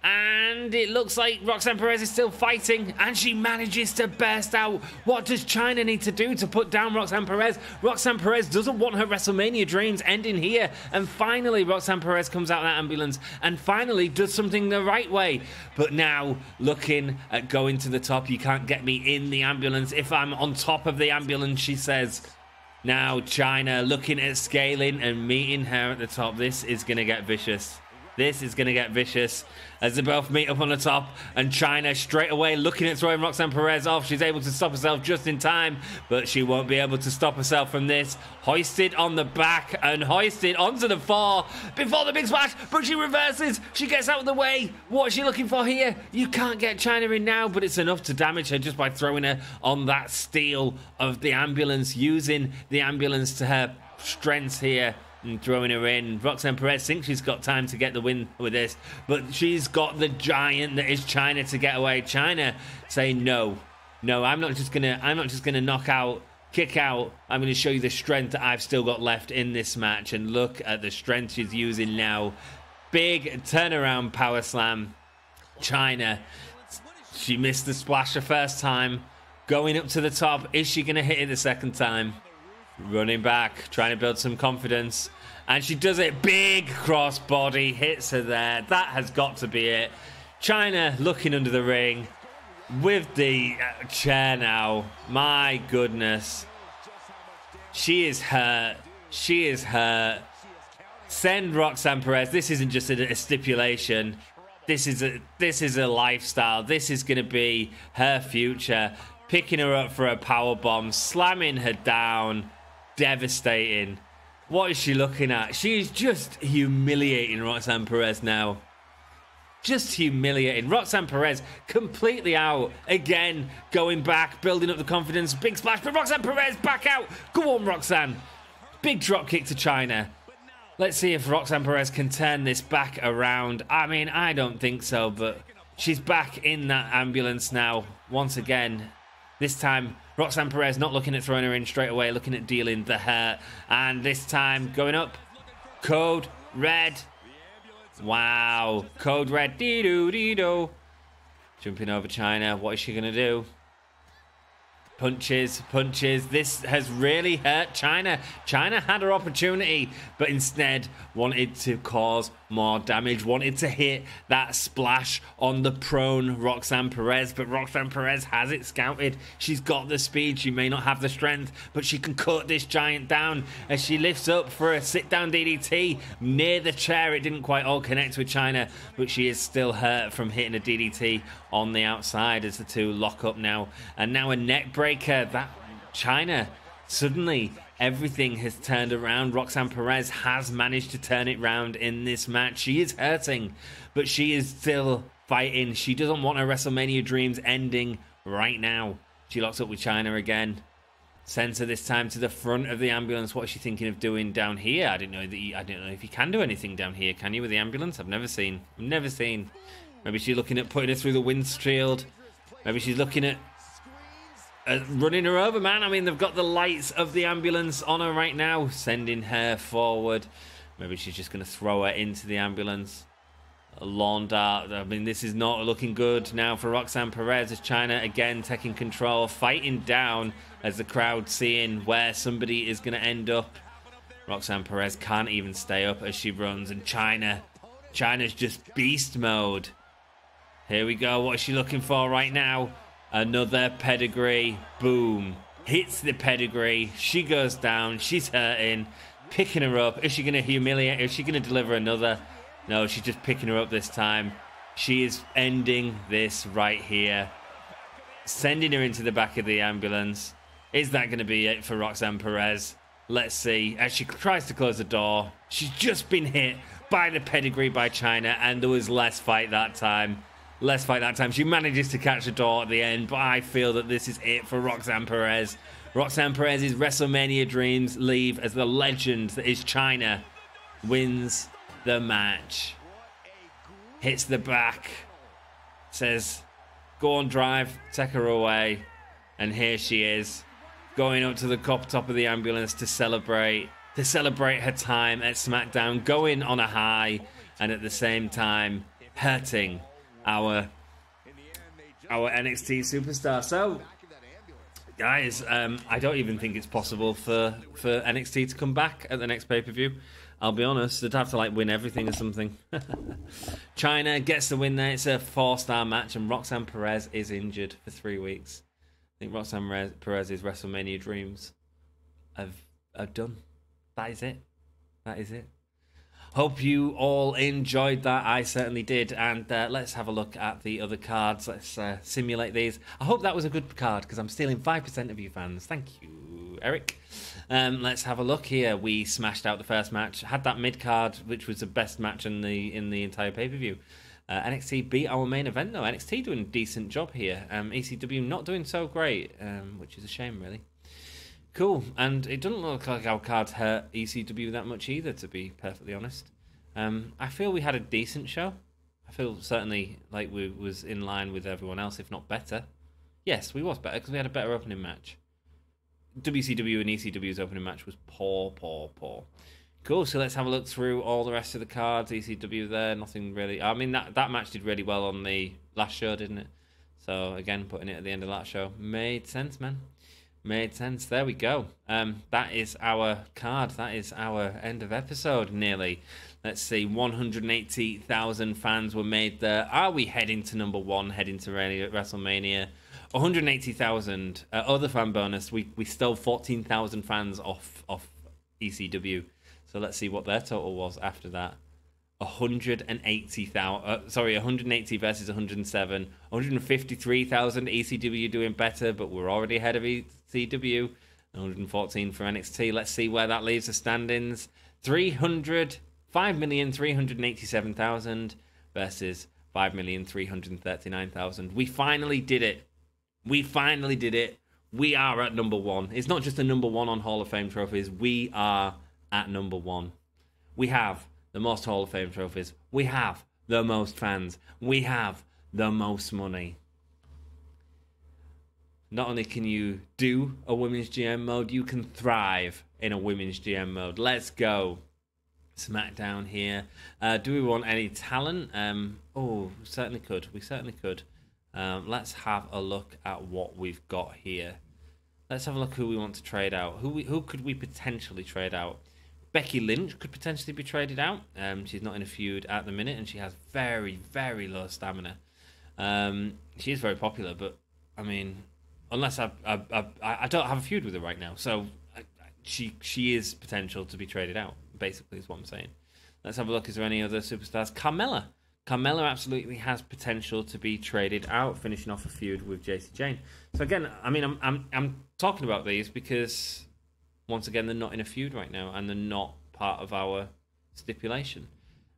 And it looks like Roxanne Perez is still fighting, and she manages to burst out. What does China need to do to put down Roxanne Perez? Roxanne Perez doesn't want her WrestleMania dreams ending here. And finally, Roxanne Perez comes out of that ambulance and finally does something the right way. But now, looking at going to the top, you can't get me in the ambulance if I'm on top of the ambulance, she says. Now, China looking at scaling and meeting her at the top. This is going to get vicious. This is going to get vicious as they both meet up on the top, and China straight away looking at throwing Roxanne Perez off. She's able to stop herself just in time, but she won't be able to stop herself from this. Hoisted on the back and hoisted onto the floor before the big splash, but she reverses. She gets out of the way. What is she looking for here? You can't get China in now, but it's enough to damage her just by throwing her on that steel of the ambulance, using the ambulance to her strengths here. And throwing her in. Roxanne Perez thinks she's got time to get the win with this, but she's got the giant that is China to get away. China saying no, I'm not just gonna knock out, kick out. I'm gonna show you the strength that I've still got left in this match. And look at the strength she's using now. Big turnaround power slam. China, she missed the splash the first time. Going up to the top, is she gonna hit it the second time? Running back, trying to build some confidence. And she does it. Big crossbody hits her there. That has got to be it. China looking under the ring with the chair now. My goodness. She is hurt. She is hurt. Send Roxanne Perez. This isn't just a stipulation. This is a lifestyle. This is going to be her future. Picking her up for a powerbomb, slamming her down. Devastating. What is she looking at? She is just humiliating Roxanne Perez now. Just humiliating. Roxanne Perez completely out. Again, going back, building up the confidence. Big splash, but Roxanne Perez back out. Go on, Roxanne. Big drop kick to China. Let's see if Roxanne Perez can turn this back around. I mean, I don't think so, but she's back in that ambulance now. Once again. This time, Roxanne Perez not looking at throwing her in straight away, looking at dealing the hurt. And this time, going up. Code red. Wow. Code red. Dee-doo, dee-doo. Jumping over China. What is she going to do? Punches, punches. This has really hurt China. China had her opportunity, but instead wanted to cause more damage, wanted to hit that splash on the prone Roxanne Perez, but Roxanne Perez has it scouted. She's got the speed. She may not have the strength, but she can cut this giant down as she lifts up for a sit-down DDT near the chair. It didn't quite all connect with China, but she is still hurt from hitting a DDT on the outside as the two lock up now. And now a neck breaker. That China, suddenly everything has turned around. Roxanne Perez has managed to turn it around in this match. She is hurting, but she is still fighting. She doesn't want her WrestleMania dreams ending right now. She locks up with China again. Sends her this time to the front of the ambulance. What is she thinking of doing down here? I don't know if you can do anything down here. Can you with the ambulance? I've never seen. Maybe she's looking at putting her through the windshield. Maybe she's looking at running her over, man. I mean, they've got the lights of the ambulance on her right now, sending her forward. Maybe she's just going to throw her into the ambulance. A lawn dart. I mean, this is not looking good now for Roxanne Perez as China again taking control, fighting down as the crowd seeing where somebody is going to end up. Roxanne Perez can't even stay up as she runs, and China's just beast mode. Here we go. What is she looking for right now? Another pedigree. Boom. Hits the pedigree. She goes down. She's hurting. Picking her up. Is she going to humiliate her? Is she going to deliver another? No, she's just picking her up this time. She is ending this right here. Sending her into the back of the ambulance. Is that going to be it for Roxanne Perez? Let's see. As she tries to close the door, she's just been hit by the pedigree by China, and there was less fight that time. She manages to catch the door at the end, but I feel that this is it for Roxanne Perez. Roxanne Perez's WrestleMania dreams leave as the legend that is China wins the match. Hits the back. Says, go on, drive, take her away. And here she is, going up to the top of the ambulance to celebrate her time at SmackDown, going on a high. and at the same time hurting our NXT superstar. So, guys, I don't even think it's possible for NXT to come back at the next pay-per-view. I'll be honest, they'd have to like win everything or something. China gets the win there. It's a 4-star match, and Roxanne Perez is injured for 3 weeks. I think Roxanne Perez's WrestleMania dreams have done. That is it. That is it. Hope you all enjoyed that. I certainly did. And let's have a look at the other cards. Let's simulate these. I hope that was a good card, because I'm stealing 5% of you fans. Thank you, Eric. Let's have a look here. We smashed out the first match. Had that mid card, which was the best match in the entire pay-per-view. NXT beat our main event, though. NXT doing a decent job here. ECW not doing so great, which is a shame, really. Cool, and it doesn't look like our cards hurt ECW that much either, to be perfectly honest. I feel we had a decent show. I feel certainly like we was in line with everyone else, if not better. Yes, we was better because we had a better opening match. WCW and ECW's opening match was poor. Cool, so let's have a look through all the rest of the cards. ECW there, nothing really. I mean, that match did really well on the last show, didn't it? So, again, putting it at the end of that show made sense, man. Made sense. There we go. That is our card. That is our end of episode, nearly. Let's see, 180,000 fans were made there. Are we heading to number one, heading to WrestleMania? 180,000. Other fan bonus, we stole 14,000 fans off ECW. So let's see what their total was after that. 180 versus 107. 153,000 ECW doing better, but we're already ahead of ECW. 114 for NXT. Let's see where that leaves the standings. 5,387,000 versus 5,339,000. We finally did it. We finally did it. We are at number one. It's not just a number one on Hall of Fame trophies. We are at number one. We have the most Hall of Fame trophies. We have the most fans. We have the most money. Not only can you do a women's GM mode, you can thrive in a women's GM mode. Let's go. SmackDown here. Do we want any talent? Certainly could. We certainly could. Let's have a look at what we've got here. Let's have a look who we want to trade out. Who could we potentially trade out? Becky Lynch could potentially be traded out. She's not in a feud at the minute, and she has very, very low stamina. She is very popular, but I mean, unless I don't have a feud with her right now, so she is potential to be traded out. Basically, is what I'm saying. Let's have a look. Is there any other superstars? Carmella absolutely has potential to be traded out, finishing off a feud with JC Jane. So again, I mean, I'm talking about these because once again, they're not in a feud right now, and they're not part of our stipulation.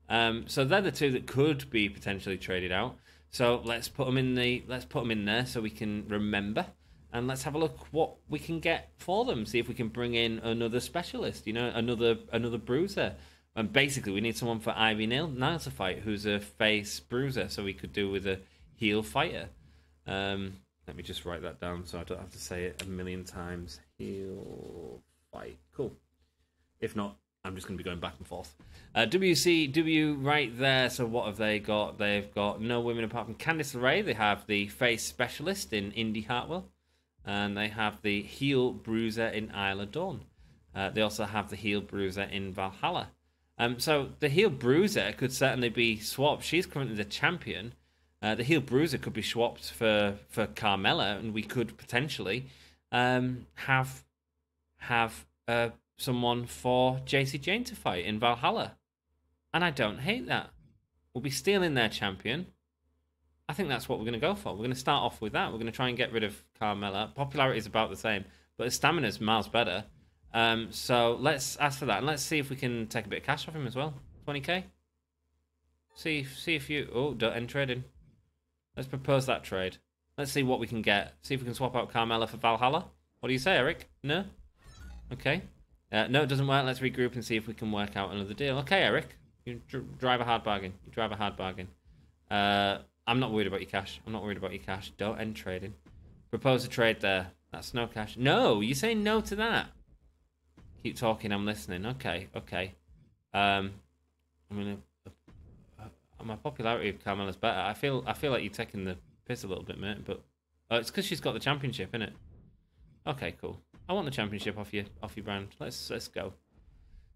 So they're the two that could be potentially traded out. So let's put them in there so we can remember, and let's have a look what we can get for them. See if we can bring in another specialist, another bruiser. And basically, we need someone for Ivy Nile to fight, who's a face bruiser, so we could do with a heel fighter. Let me just write that down so I don't have to say it a million times. Heel fight. Cool. If not, I'm just going to be going back and forth. WCW right there. So what have they got? They've got no women apart from Candice LeRae. They have the face specialist in Indy Hartwell. And they have the heel bruiser in Isla Dawn. They also have the heel bruiser in Valhalla. So the heel bruiser could certainly be swapped. She's currently the champion. The heel bruiser could be swapped for Carmella, and we could potentially have someone for JC Jane to fight in Valhalla. And I don't hate that. We'll be stealing their champion. I think that's what we're going to go for. We're going to start off with that. We're going to try and get rid of Carmella. Popularity is about the same, but his stamina's miles better. So let's ask for that, and let's see if we can take a bit of cash off him as well. 20k. See if you... Oh, don't end trading. Let's propose that trade. Let's see what we can get. See if we can swap out Carmella for Valhalla. What do you say, Eric? No? Okay. No, it doesn't work. Let's regroup and see if we can work out another deal. Okay, Eric. You drive a hard bargain. I'm not worried about your cash. Don't end trading. Propose a trade there. That's no cash. No, you say no to that. Keep talking. I'm listening. Okay. I'm gonna my popularity of Carmella's better. I feel like you're taking the piss a little bit, mate. But it's because she's got the championship, innit? Okay, cool. I want the championship off your brand. Let's go.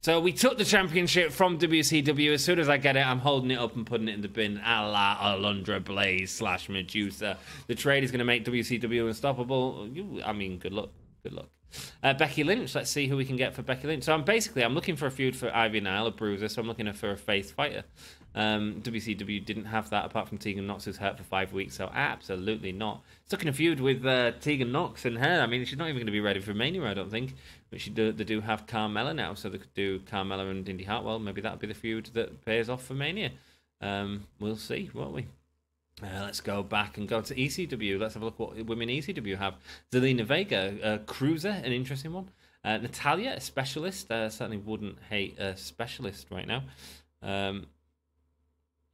So we took the championship from WCW. As soon as I get it, I'm holding it up and putting it in the bin, a la Alundra Blaze / Medusa. The trade is going to make WCW unstoppable. I mean, good luck. Good luck. Becky Lynch. Let's see who we can get for Becky Lynch. So I'm looking for a feud for Ivy Nile, a bruiser. So I'm looking for a face fighter. WCW didn't have that apart from Tegan Nox, who's hurt for 5 weeks. So absolutely not. Stuck in a feud with Tegan Nox and her. I mean, she's not even going to be ready for Mania, I don't think. But they do have Carmella now, so they could do Carmella and Indy Hartwell. Maybe that'll be the feud that pays off for Mania. We'll see, won't we? Let's go back and go to ECW. Let's have a look what women ECW have. Zelina Vega, a cruiser, an interesting one. Natalia, a specialist. Certainly wouldn't hate a specialist right now.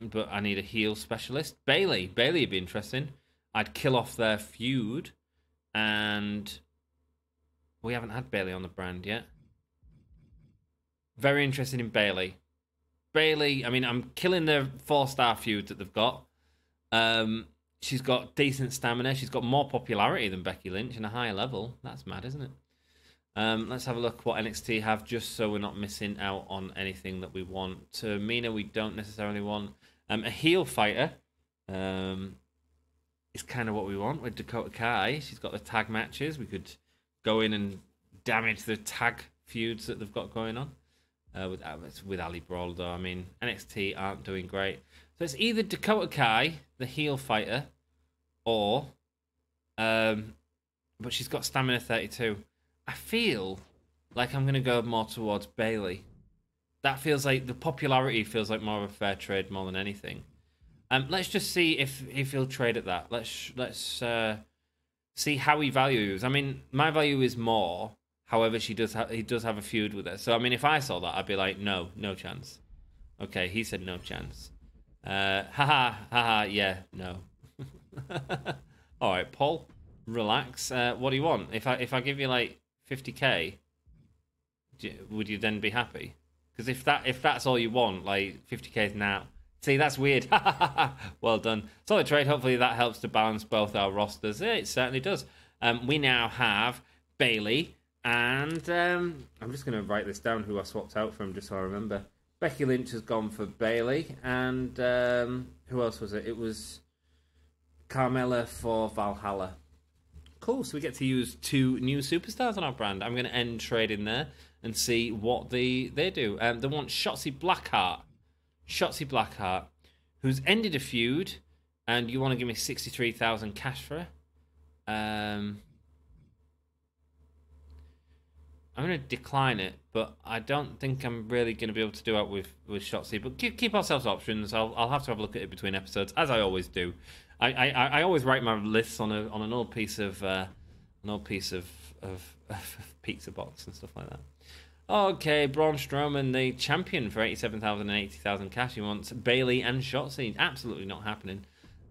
But I need a heel specialist. Bayley would be interesting. I'd kill off their feud. And we haven't had Bayley on the brand yet. Very interested in Bayley. I mean, I'm killing the 4-star feud that they've got. She's got decent stamina. She's got more popularity than Becky Lynch and a higher level. That's mad, isn't it? Let's have a look what NXT have, just so we're not missing out on anything that we want. Tamina, we don't necessarily want. A heel fighter is kind of what we want with Dakota Kai. She's got the tag matches. We could go in and damage the tag feuds that they've got going on with Ali Brawl, though. I mean, NXT aren't doing great. So it's either Dakota Kai, the heel fighter, or... but she's got stamina 32. I feel like I'm going to go more towards Bayley. That feels like... The popularity feels like more of a fair trade more than anything. Let's just see if he'll trade at that. Let's see how he values. I mean, my value is more. However, he does have a feud with her. So, I mean, if I saw that, I'd be like, no chance. Okay, he said no chance. Yeah, no. All right, Paul, relax. What do you want? If I give you like 50k, would you then be happy? Because if that's all you want, like 50k is now. See, that's weird. Well done. Solid trade. Hopefully that helps to balance both our rosters. Yeah, it certainly does. We now have Bayley, and I'm just going to write this down who I swapped out from just so I remember. Becky Lynch has gone for Bayley, and who else was it? It was Carmella for Valhalla. Cool, so we get to use 2 new superstars on our brand. I'm going to end trading there and see what they do. They want Shotzi Blackheart, who's ended a feud, and you want to give me 63,000 cash for her. I'm going to decline it, but I don't think I'm really going to be able to do it with Shotzi. But keep ourselves options. I'll have to have a look at it between episodes, as I always do. I always write my lists on an old piece of pizza box and stuff like that. Okay, Braun Strowman, the champion, for 87,000 and 80,000 cash. He wants Bayley and Shotzi. Absolutely not happening.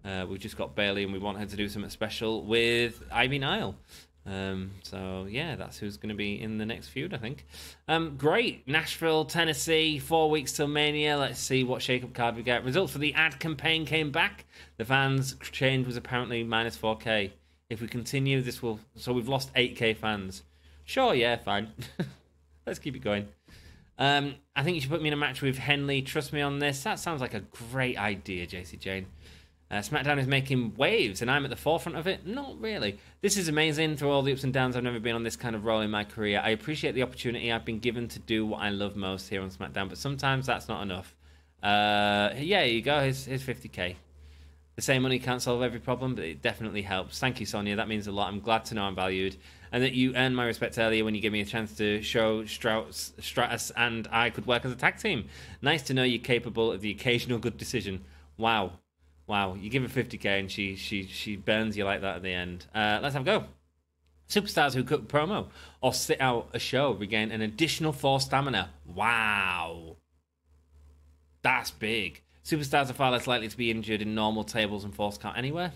We've just got Bayley, and we want her to do something special with Ivy Nile. So yeah, that's who's going to be in the next feud, I think. Great. Nashville, Tennessee, 4 weeks till Mania. Let's see what shake-up card we get. Results for the ad campaign came back. The fans change was apparently minus 4k. If we continue, this will... So we've lost 8k fans. Sure, yeah, fine. Let's keep it going. I think you should put me in a match with Henley. Trust me on this. That sounds like a great idea, JC Jane. SmackDown is making waves, and I'm at the forefront of it? Not really. This is amazing. Through all the ups and downs, I've never been on this kind of role in my career. I appreciate the opportunity I've been given to do what I love most here on SmackDown, but sometimes that's not enough. Yeah, here you go. Here's 50k. The same money can't solve every problem, but it definitely helps. Thank you, Sonia. That means a lot. I'm glad to know I'm valued, and that you earned my respect earlier when you gave me a chance to show Stratus and I could work as a tag team. Nice to know you're capable of the occasional good decision. Wow. Wow, you give her 50k and she burns you like that at the end. Let's have a go. Superstars who cut promo or sit out a show regain an additional 4 stamina. Wow. That's big. Superstars are far less likely to be injured in normal tables and force count anywhere.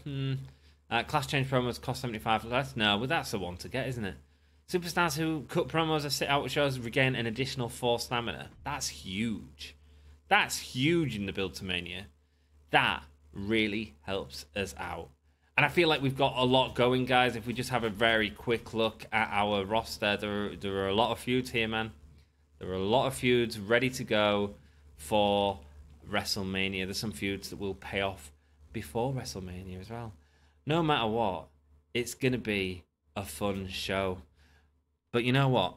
Class change promos cost 75 less. No, well, that's the one to get, isn't it? Superstars who cut promos or sit out shows regain an additional 4 stamina. That's huge. That's huge in the build to Mania. That really helps us out. And I feel like we've got a lot going, guys. If we just have a very quick look at our roster, there are a lot of feuds here, man. There are a lot of feuds ready to go for WrestleMania. There's some feuds that will pay off before WrestleMania as well. No matter what, it's going to be a fun show. But you know what?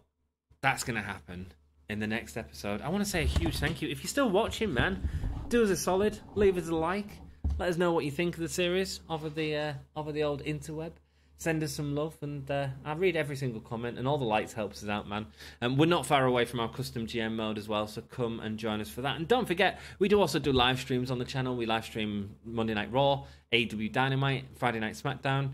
That's going to happen in the next episode. I want to say a huge thank you. If you're still watching, man, do us a solid. Leave us a like. Let us know what you think of the series over the old interweb. Send us some love, and I read every single comment, and all the likes helps us out, man. And we're not far away from our custom GM mode as well, so come and join us for that. And don't forget, we do also do live streams on the channel. We live stream Monday Night Raw, AEW Dynamite, Friday Night SmackDown.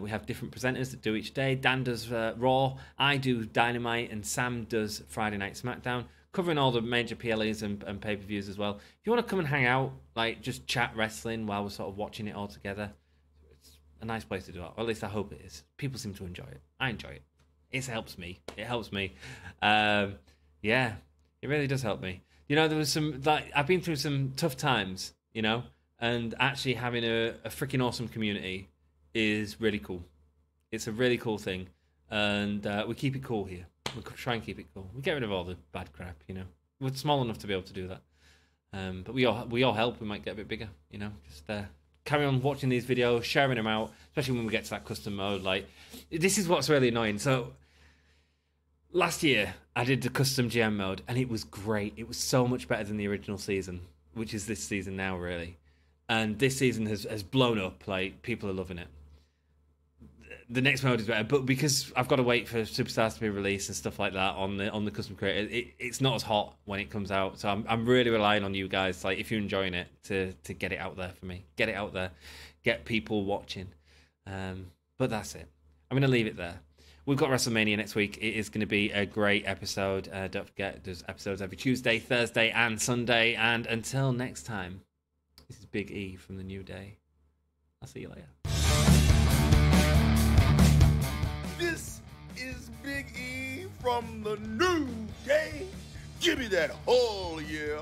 We have different presenters that do each day. Dan does Raw, I do Dynamite, and Sam does Friday Night SmackDown, covering all the major PLEs and pay-per-views as well. If you want to come and hang out, like just chat wrestling while we're sort of watching it all together, it's a nice place to do it. Or at least I hope it is. People seem to enjoy it. I enjoy it. It helps me. It helps me. Yeah, it really does help me. You know, there was some, like, I've been through some tough times, you know, and actually having a freaking awesome community is really cool. It's a really cool thing, and we keep it cool here. We try and keep it cool. We get rid of all the bad crap, you know. We're small enough to be able to do that. But we all help. We might get a bit bigger, you know. Just carry on watching these videos, sharing them out, especially when we get to that custom mode. Like, this is what's really annoying. So last year I did the custom GM mode, and it was great. It was so much better than the original season, which is this season now, really. And this season has blown up. Like, people are loving it. The next mode is better, but because I've got to wait for Superstars to be released and stuff like that on the custom creator, it's not as hot when it comes out. So I'm really relying on you guys, like, if you're enjoying it, to get it out there for me. Get it out there. Get people watching. But that's it. I'm going to leave it there. We've got WrestleMania next week. It is going to be a great episode. Don't forget, there's episodes every Tuesday, Thursday, and Sunday. And until next time, this is Big E from The New Day. I'll see you later. This is Big E from The New Day. Give me that whole yeah.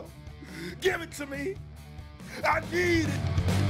Give it to me. I need it.